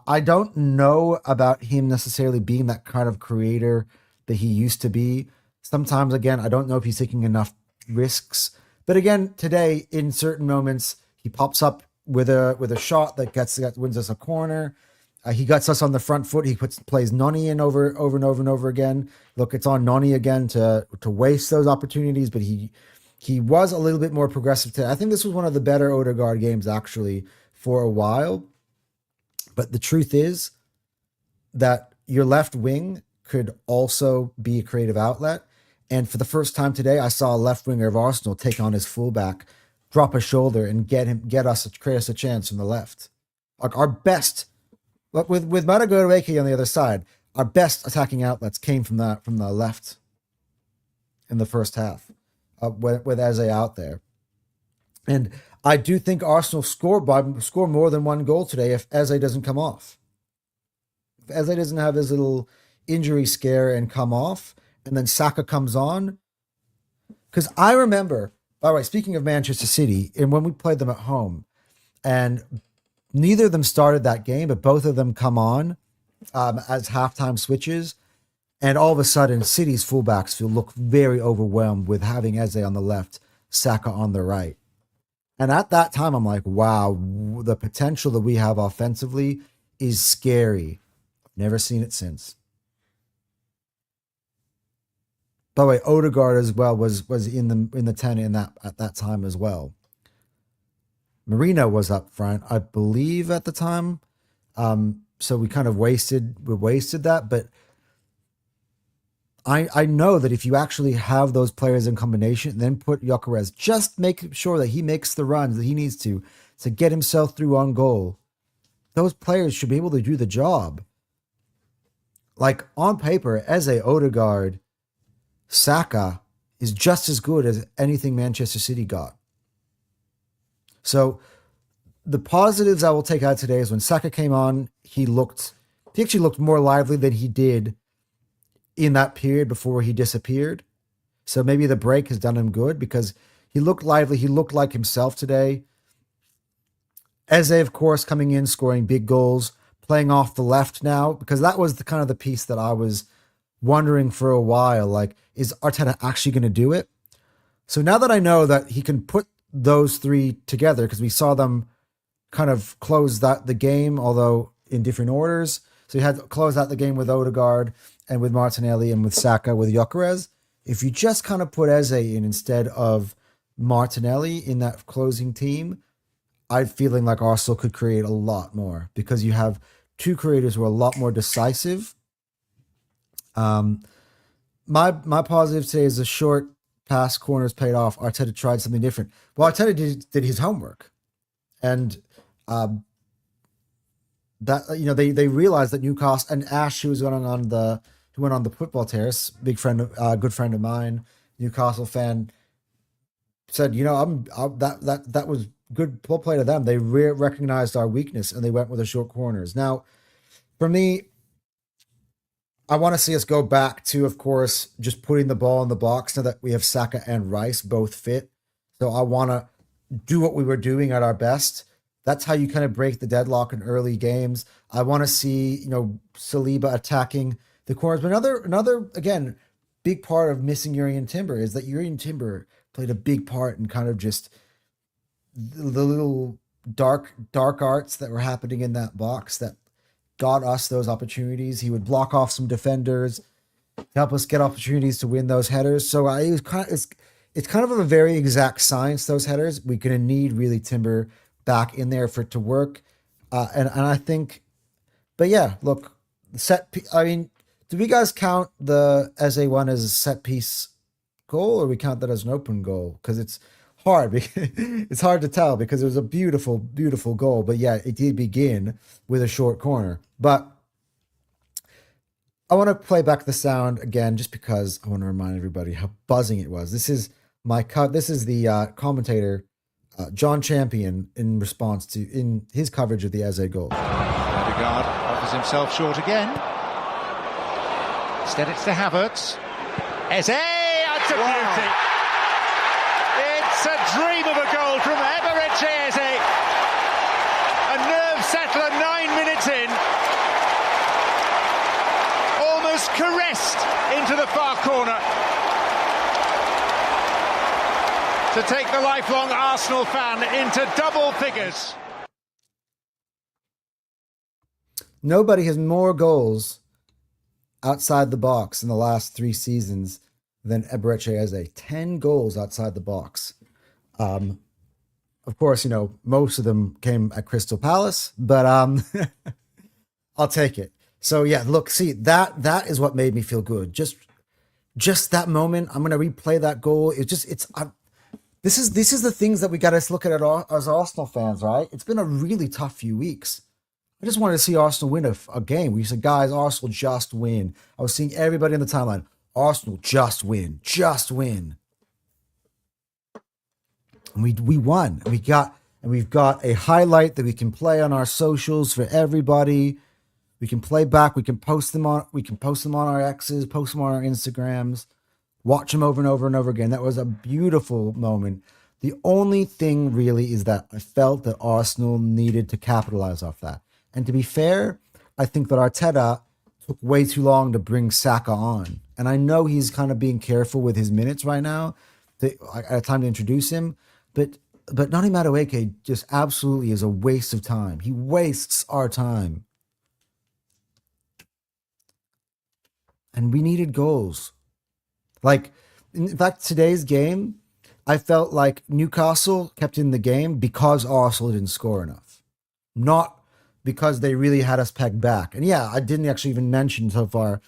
I don't know about him necessarily being that kind of creator that he used to be. Sometimes, again, I don't know if he's taking enough risks. But again, today, in certain moments, he pops up with a shot that wins us a corner. He gets us on the front foot. He plays Noni in over and over again. Look, it's on Noni again to waste those opportunities, but he was a little bit more progressive today. I think this was one of the better Odegaard games, actually, for a while. But the truth is that your left wing could also be a creative outlet. And for the first time today, I saw a left winger of Arsenal take on his fullback, drop a shoulder, and create us a chance from the left. Like, our best, with Madagodaweke on the other side, our best attacking outlets came from the left in the first half, with Eze out there. And I do think Arsenal score more than one goal today if Eze doesn't come off. If Eze doesn't have his little injury scare and come off, and then Saka comes on. Because I remember, by the way, speaking of Manchester City, and when we played them at home, and neither of them started that game, but both of them come on as halftime switches, and all of a sudden, City's fullbacks look very overwhelmed with having Eze on the left, Saka on the right. And at that time, I'm like, wow, the potential that we have offensively is scary. Never seen it since. By the way, Odegaard as well was in the 10 at that time as well. Marino was up front, I believe, at the time. So we kind of wasted that, but I know that if you actually have those players in combination, then put Gyökeres, just make sure that he makes the runs that he needs to get himself through on goal. Those players should be able to do the job. Like, on paper, Eze, Odegaard, Saka is just as good as anything Manchester City got. So the positives I will take out today is when Saka came on, he actually looked more lively than he did in that period before he disappeared. So maybe the break has done him good because he looked lively. He looked like himself today. Eze, of course, coming in, scoring big goals, playing off the left now, because that was the piece that I was wondering for a while, like, is Arteta actually going to do it? So now that I know that he can put those three together, because we saw them kind of close the game, although in different orders. So he had to close out the game with Odegaard and with Martinelli and with Saka, with Gyökeres. If you just kind of put Eze in instead of Martinelli in that closing team, I'm feeling like Arsenal could create a lot more, because you have two creators who are a lot more decisive. My positive today is the short pass corners paid off. Arteta tried something different. Well, Arteta did his homework, and that they realized that Newcastle and Ash, who went on the football terrace, good friend of mine, Newcastle fan, said, that was good play to them. They recognized our weakness and they went with the short corners. Now, for me, I want to see us go back to, of course, just putting the ball in the box now that we have Saka and Rice both fit. So I want to do what we were doing at our best. That's how you kind of break the deadlock in early games. I want to see, Saliba attacking the corners. But another again, big part of missing Urian Timber is that Urian Timber played a big part in kind of just the little dark arts that were happening in that box that got us those opportunities. He would block off some defenders, help us get opportunities to win those headers. So it's kind of a very exact science, those headers. We're going to need really Timber back in there for it to work. And I think, but yeah, look, do we guys count the EZE one as a set piece goal, or we count that as an open goal? Because it's hard. It's hard to tell because it was a beautiful, beautiful goal. But yeah, it did begin with a short corner. But I want to play back the sound again, just because I want to remind everybody how buzzing it was. This is the commentator, John Champion, in his coverage of the EZE goal. Odegaard offers himself short again. Instead it's to Havertz. EZE, that's a beauty. It's a dream of a goal from EZE. A nerve settler 9 minutes in. Almost caressed into the far corner. To take the lifelong Arsenal fan into double figures. Nobody has more goals outside the box in the last 3 seasons than Eberechi Eze. 10 goals outside the box. Of course, most of them came at Crystal Palace, but I'll take it. So yeah, look, see, that is what made me feel good. Just that moment. I'm gonna replay that goal. This is the things that we got to look at as Arsenal fans, right? It's been a really tough few weeks. I just wanted to see Arsenal win a game. We said, guys, Arsenal just win. I was seeing everybody on the timeline, Arsenal just win. And we won. And we've got a highlight that we can play on our socials for everybody. We can play back. We can post them on our X's, post them on our Instagrams, watch them over and over and over again. That was a beautiful moment. The only thing really is that I felt that Arsenal needed to capitalize off that. And to be fair, I think that Arteta took way too long to bring Saka on. And I know he's kind of being careful with his minutes right now at a time to introduce him. But Nani Madueke just absolutely is a waste of time. He wastes our time. And we needed goals. Like, in fact, today's game, I felt like Newcastle kept in the game because Arsenal didn't score enough. Not because they really had us pegged back. And yeah, I didn't actually even mention so far.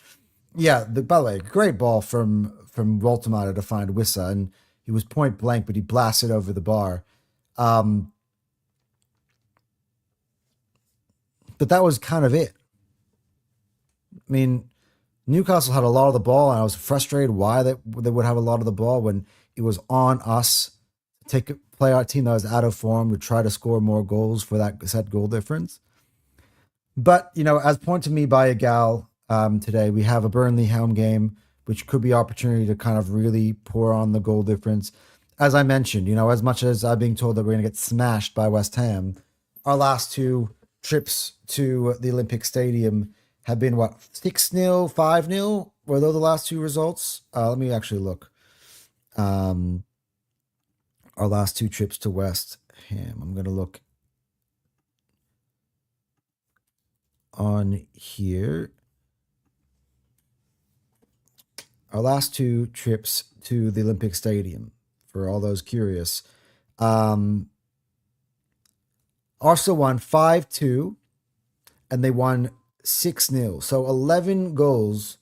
Yeah, by the way, great ball from Woltemade to find Wissa. And he was point blank, but he blasted over the bar. But that was kind of it. I mean, Newcastle had a lot of the ball, and I was frustrated why they would have a lot of the ball when it was on us to play our team that was out of form to try to score more goals for that set goal difference. But, as pointed to me by a gal today, we have a Burnley home game, which could be opportunity to kind of really pour on the goal difference. As I mentioned, as much as I'm being told that we're going to get smashed by West Ham, our last 2 trips to the Olympic Stadium have been, 6-0, 5-0? Were those the last 2 results? Let me actually look. Our last 2 trips to West Ham. I'm going to look on here. Our last 2 trips to the Olympic Stadium, for all those curious. Arsenal won 5-2, and they won 6-0. So 11 goals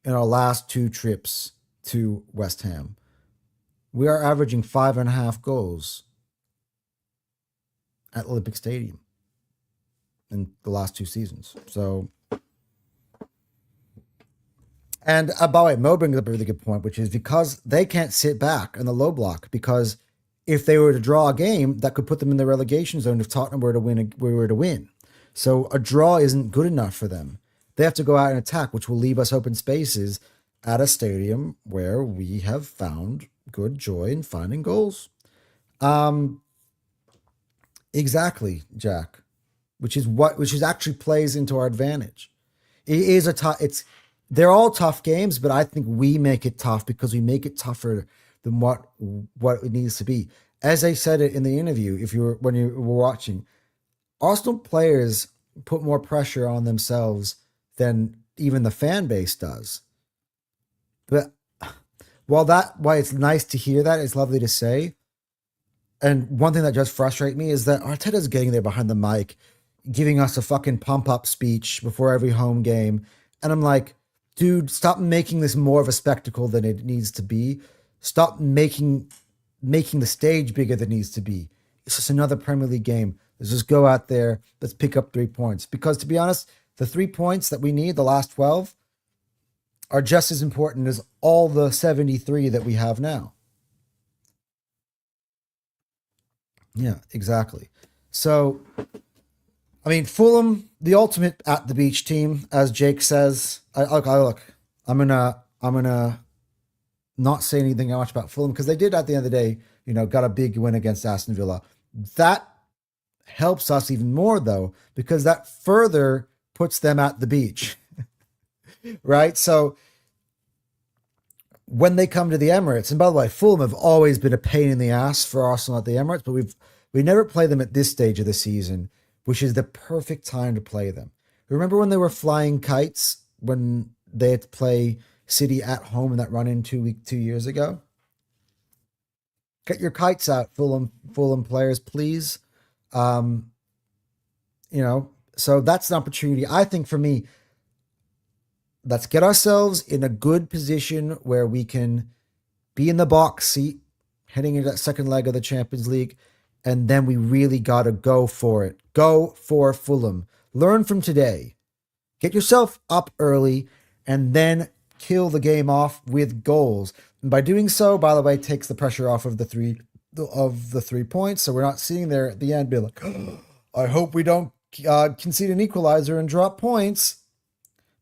in our last 2 trips to West Ham. We are averaging 5.5 goals at Olympic Stadium in the last 2 seasons. So, and by the way, Mo brings up a really good point, which is because they can't sit back in the low block, because if they were to draw a game, that could put them in the relegation zone if Tottenham were to win. So a draw isn't good enough for them. They have to go out and attack, which will leave us open spaces at a stadium where we have found good joy in finding goals. Exactly, Jack. Which is actually plays into our advantage. It is a tough. They're all tough games, but I think we make it tough because we make it tougher than what it needs to be. As I said it in the interview, when you were watching, Arsenal players put more pressure on themselves than even the fan base does. But why it's nice to hear that, it's lovely to say. And one thing that just frustrates me is that Arteta's getting there behind the mic, giving us a fucking pump up speech before every home game. And I'm like, dude, stop making this more of a spectacle than it needs to be. Stop making the stage bigger than it needs to be. It's just another Premier League game. Let's just go out there. Let's pick up 3 points. Because to be honest, the 3 points that we need, the last 12, are just as important as all the 73 that we have now. Yeah, exactly. So, I mean, Fulham, the ultimate at the beach team, as Jake says. Look, I'm gonna not say anything much about Fulham because they did at the end of the day, got a big win against Aston Villa. That helps us even more though, because that further puts them at the beach, right? So when they come to the Emirates, and by the way, Fulham have always been a pain in the ass for Arsenal at the Emirates, but we never play them at this stage of the season, which is the perfect time to play them. Remember when they were flying kites when they had to play City at home in that run-in 2 years ago? Get your kites out, Fulham players, please. So that's an opportunity. I think for me, let's get ourselves in a good position where we can be in the box seat heading into that second leg of the Champions League. And then we really got to go for it. Go for Fulham. Learn from today. Get yourself up early and then kill the game off with goals. And by doing so, by the way, takes the pressure off of the 3 points. So we're not sitting there at the end being like, oh, I hope we don't concede an equalizer and drop points,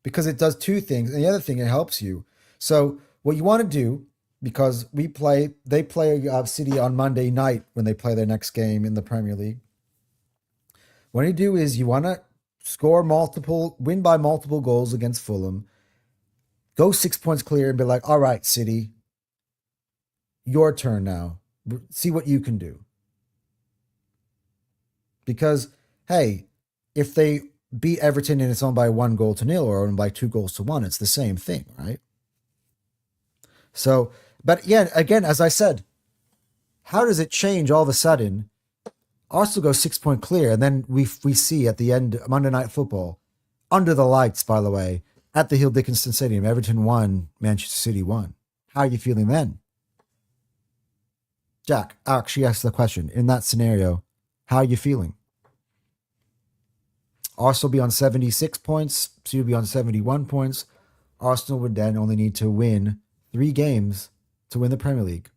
because it does two things. And the other thing, it helps you. So what you want to do, because they play City on Monday night when they play their next game in the Premier League. What you do is you want to win by multiple goals against Fulham, go 6 points clear and be like, all right, City, your turn now. See what you can do. Because, hey, if they beat Everton and it's on by 1-0 or on by 2-1, it's the same thing, right? So, but yeah, again, as I said, how does it change all of a sudden? Arsenal goes 6 point clear, and then we see at the end Monday Night Football, under the lights, by the way, at the Hill Dickinson Stadium, Everton 1, Manchester City 1. How are you feeling then? Jack, actually asked the question. In that scenario, how are you feeling? Arsenal will be on 76 points. City will be on 71 points. Arsenal would then only need to win 3 games to win the Premier League.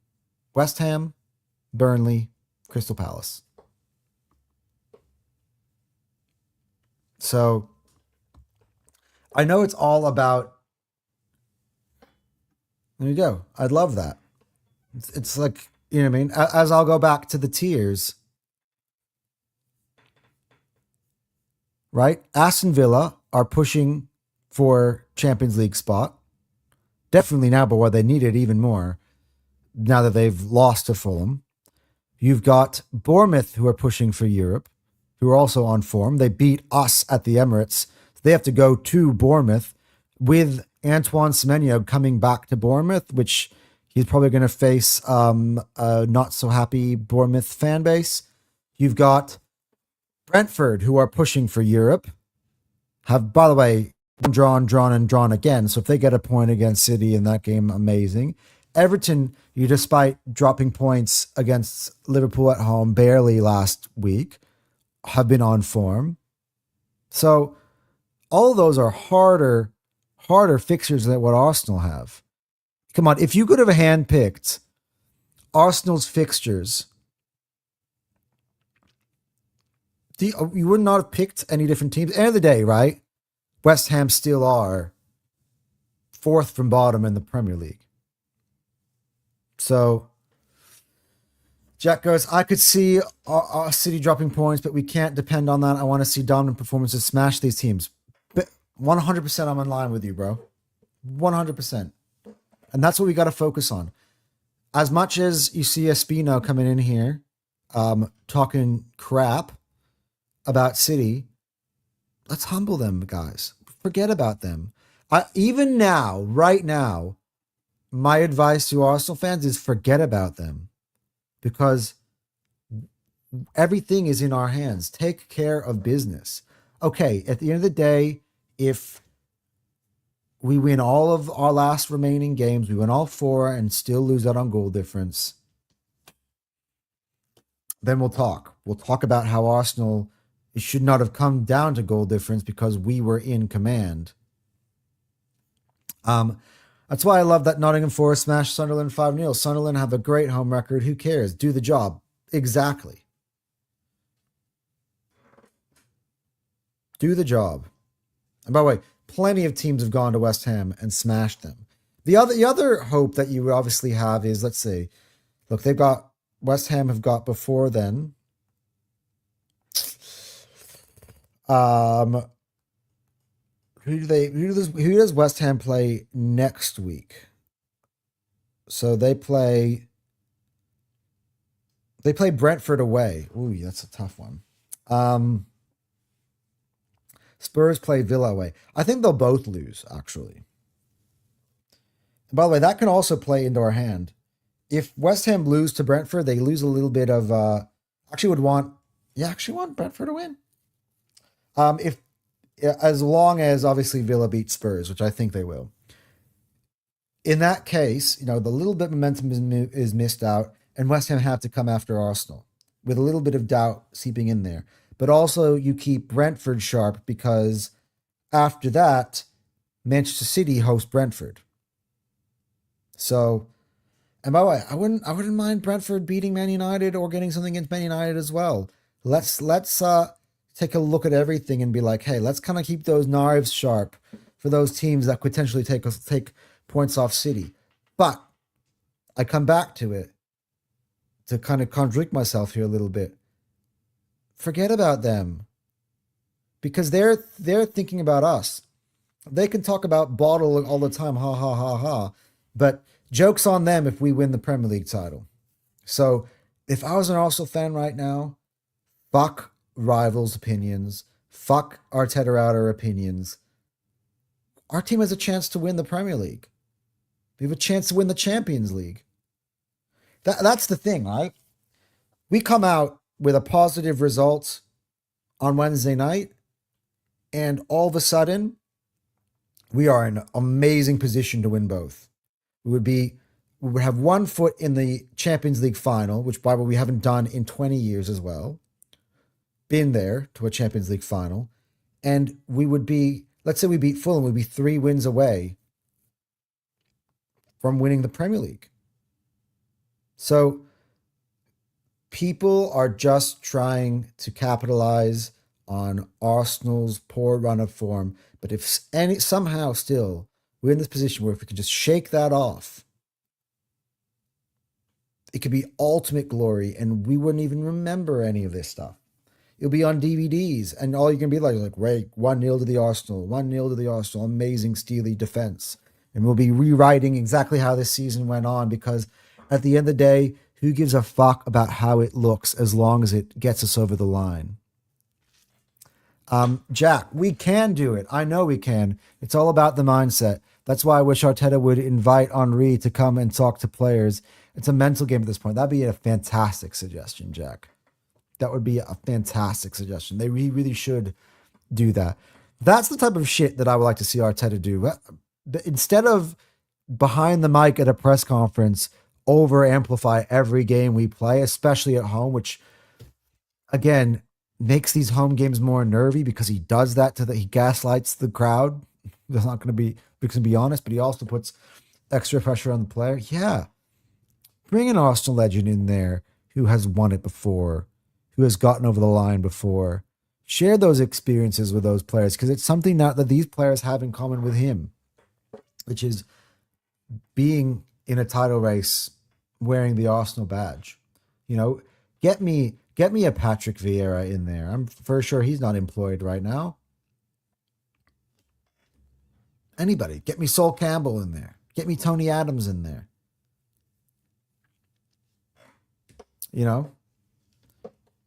West Ham, Burnley, Crystal Palace. So I know it's all about. There you go. I'd love that. It's like, you know what I mean? As I'll go back to the tiers, right? Aston Villa are pushing for Champions League spot. Definitely now, but what they need it even more now that they've lost to Fulham. You've got Bournemouth, who are pushing for Europe, who are also on form. They beat us at the Emirates. They have to go to Bournemouth with Antoine Semenyo coming back to Bournemouth, which he's probably going to face a not so happy Bournemouth fan base. You've got Brentford, who are pushing for Europe, have, by the way, drawn again. So if they get a point against City in that game, amazing. Everton, despite dropping points against Liverpool at home barely last week, have been on form. So all of those are harder fixtures than what Arsenal have. Come on, if you could have handpicked Arsenal's fixtures, you would not have picked any different teams. At the end of the day, right? West Ham still are 4th from bottom in the Premier League. So Jack goes, I could see our City dropping points, but we can't depend on that. I want to see dominant performances smash these teams. But 100% I'm in line with you, bro. 100%. And that's what we got to focus on. As much as you see Espino coming in here, talking crap about City, let's humble them, guys. Forget about them. Even now, right now, my advice to Arsenal fans is forget about them. Because everything is in our hands. Take care of business. Okay, at the end of the day, if we win all of our last remaining games, we win all 4 and still lose out on goal difference, then we'll talk. We'll talk about how Arsenal should not have come down to goal difference because we were in command. That's why I love that Nottingham Forest smashed Sunderland 5-0. Sunderland have a great home record. Who cares? Do the job. Exactly. Do the job. And by the way, plenty of teams have gone to West Ham and smashed them. The other hope that you would obviously have is, let's see. Look, West Ham have got before then. Who does West Ham play next week? So they play Brentford away. Ooh, that's a tough one. Spurs play Villa away. I think they'll both lose, actually. And by the way, that can also play into our hand. If West Ham lose to Brentford, they lose a little bit of actually want Brentford to win. As long as obviously Villa beat Spurs, which I think they will. In that case, the little bit of momentum is missed out, and West Ham have to come after Arsenal with a little bit of doubt seeping in there. But also you keep Brentford sharp because after that, Manchester City host Brentford. So, and by the way, I wouldn't mind Brentford beating Man United or getting something against Man United as well. Let's take a look at everything and be like, hey, let's kind of keep those knives sharp for those teams that potentially take points off City. But I come back to it to kind of contradict myself here a little bit. Forget about them because they're thinking about us. They can talk about Bottle all the time, ha ha ha ha. But joke's on them if we win the Premier League title. So if I was an Arsenal fan right now, fuck rivals' opinions, fuck Arteta outer opinions. Our team has a chance to win the Premier League. We have a chance to win the Champions League. That's the thing, right? We come out with a positive result on Wednesday night, and all of a sudden, we are in an amazing position to win both. We would have one foot in the Champions League final, which by the way we haven't done in 20 years as well. Been there to a Champions League final, and we would be, let's say we beat Fulham, we'd be 3 wins away from winning the Premier League. So people are just trying to capitalize on Arsenal's poor run of form. But if somehow still we're in this position where if we could just shake that off, it could be ultimate glory and we wouldn't even remember any of this stuff. It'll be on DVDs and all you can be like, wait, 1-0 to the Arsenal, 1-0 to the Arsenal, amazing steely defense. And we'll be rewriting exactly how this season went on because at the end of the day, who gives a fuck about how it looks as long as it gets us over the line? Jack, we can do it. I know we can. It's all about the mindset. That's why I wish Arteta would invite Henry to come and talk to players. It's a mental game at this point. That'd be a fantastic suggestion, Jack. That would be a fantastic suggestion. They really should do that. That's the type of shit that I would like to see Arteta do. Instead of behind the mic at a press conference, over amplify every game we play, especially at home, which again makes these home games more nervy because he does that he gaslights the crowd. That's not going to be, we can be honest, but he also puts extra pressure on the player. Yeah. Bring an Arsenal legend in there who has won it before, who has gotten over the line before. Share those experiences with those players because it's something that these players have in common with him, which is being in a title race wearing the Arsenal badge. You know, get me a Patrick Vieira in there. I'm for sure he's not employed right now. Anybody, get me Sol Campbell in there. Get me Tony Adams in there. You know,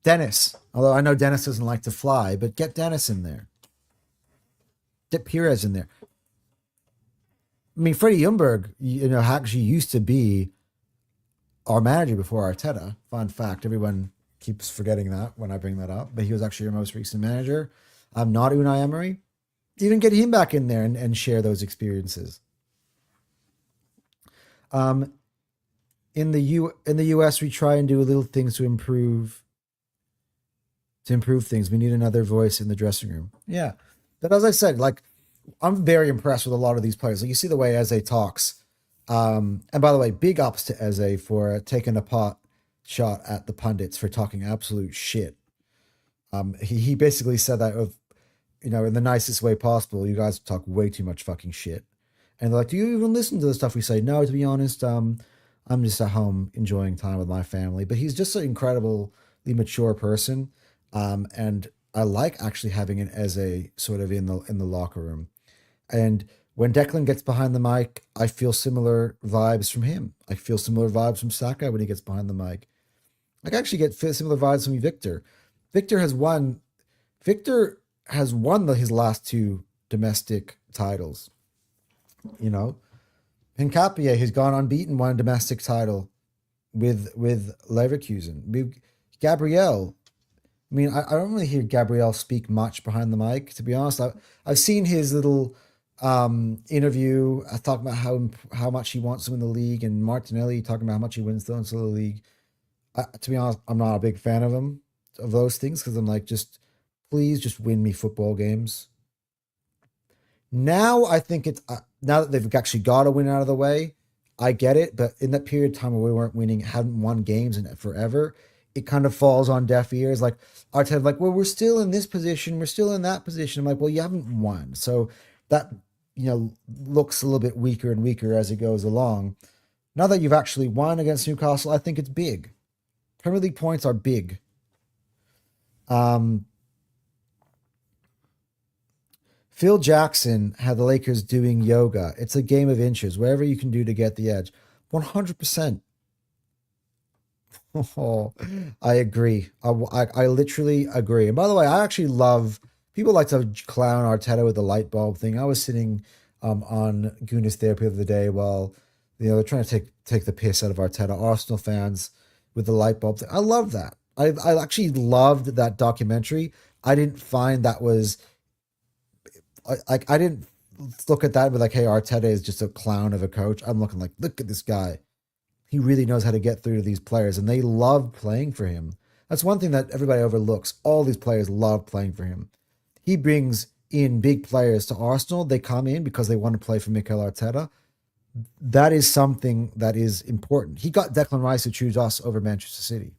Dennis. Although I know Dennis doesn't like to fly, but get Dennis in there. Get Perez in there. I mean, Freddie Ljungberg, actually used to be our manager before Arteta. Fun fact. Everyone keeps forgetting that when I bring that up. But he was actually your most recent manager. I'm not Unai Emery. Even get him back in there and share those experiences. In the US, we try and do little things to improve things. We need another voice in the dressing room. Yeah. But as I said, like, I'm very impressed with a lot of these players. Like, you see the way Eze talks. And by the way, big ups to Eze for taking a pot shot at the pundits for talking absolute shit. He basically said that in the nicest way possible. You guys talk way too much fucking shit. And they're like, do you even listen to the stuff we say? No, to be honest, I'm just at home enjoying time with my family. But he's just an incredibly mature person. And I like actually having an Eze sort of in the locker room. And when Declan gets behind the mic, I feel similar vibes from him. I feel similar vibes from Saka when he gets behind the mic. I can actually get similar vibes from Victor. Victor has won his last 2 domestic titles. You know, Hincapie has gone unbeaten, won a domestic title with Leverkusen. Gabriel. I mean, I don't really hear Gabriel speak much behind the mic, to be honest. I've seen his little interview talking about how much he wants to win the league, and Martinelli talking about how much he wins the league. To be honest, I'm not a big fan of those things, because I'm like, please just win me football games. Now I think it's now that they've actually got a win out of the way, I get it. But in that period of time where we weren't winning, hadn't won games in forever, it kind of falls on deaf ears. Like Arteta, like, well, we're still in this position, we're still in that position. I'm like, well, you haven't won, so that looks a little bit weaker and weaker as it goes along. Now that you've actually won against Newcastle, I think it's big. Premier League points are big. Phil Jackson had the Lakers doing yoga. It's a game of inches. Whatever you can do to get the edge. 100%. Oh, I agree. I literally agree. And by the way, I actually love, people like to clown Arteta with the light bulb thing. I was sitting on Gooners Therapy the other day while they're trying to take the piss out of Arteta, Arsenal fans, with the light bulb thing. I love that. I actually loved that documentary. I didn't find that was, I didn't look at that and be like, hey, Arteta is just a clown of a coach. I'm looking like, look at this guy. He really knows how to get through to these players, and they love playing for him. That's one thing that everybody overlooks. All these players love playing for him. He brings in big players to Arsenal. They come in because they want to play for Mikel Arteta. That is something that is important. He got Declan Rice to choose us over Manchester City.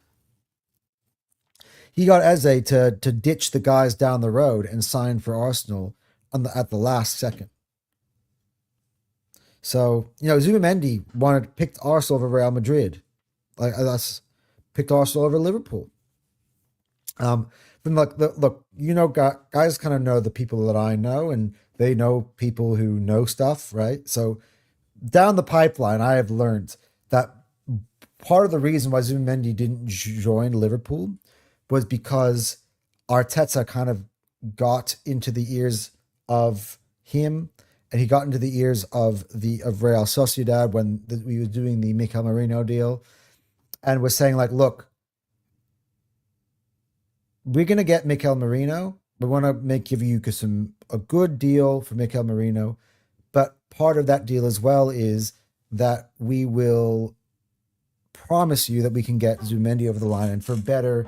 He got Eze to ditch the guys down the road and sign for Arsenal at the last second. So, Zubimendi picked Arsenal over Real Madrid. Like, that's picked Arsenal over Liverpool. Guys kind of know the people that I know, and they know people who know stuff, right? So down the pipeline, I have learned that part of the reason why Zubimendi didn't join Liverpool was because Arteta kind of got into the ears of him, and he got into the ears of Real Sociedad when we was doing the Mikel Merino deal, and was saying like, look, we're going to get Mikel Merino. We want to give you a good deal for Mikel Merino. But part of that deal as well is that we will promise you that we can get Zubimendi over the line and for better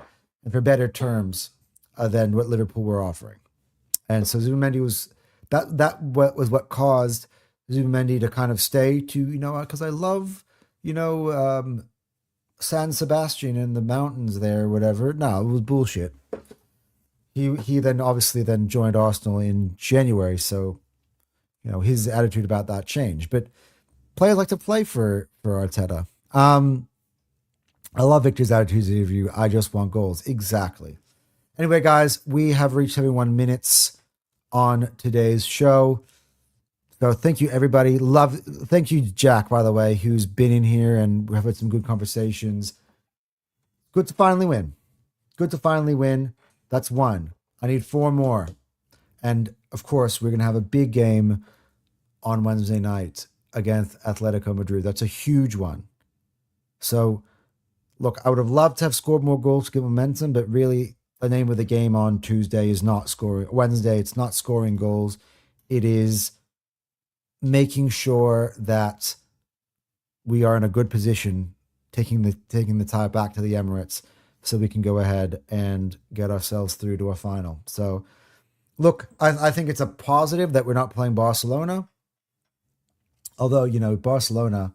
terms than what Liverpool were offering. And so Zubimendi was what caused Zubimendi to kind of stay to, because I love, San Sebastian and the mountains there, whatever. No, it was bullshit. He then obviously joined Arsenal in January, so his attitude about that changed. But players like to play for Arteta. I love Victor's attitudes interview. I just want goals. Exactly. Anyway, guys, we have reached 71 minutes on today's show. So thank you, everybody. Thank you, Jack, by the way, who's been in here, and we've had some good conversations. Good to finally win. Good to finally win. That's one. I need 4 more. And of course, we're going to have a big game on Wednesday night against Atletico Madrid. That's a huge one. So, look, I would have loved to have scored more goals to get momentum, but really the name of the game on Tuesday is not scoring. Wednesday, it's not scoring goals. It is making sure that we are in a good position, taking the tie back to the Emirates so we can go ahead and get ourselves through to a final. So, look, I think it's a positive that we're not playing Barcelona. Although, Barcelona,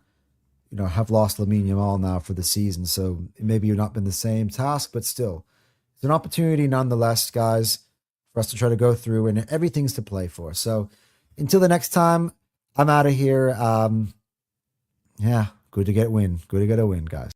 have lost Lamine Yamal now for the season, so maybe you've not been the same task, but still, it's an opportunity nonetheless, guys, for us to try to go through, and everything's to play for. So until the next time, I'm out of here. Good to get a win. Good to get a win, guys.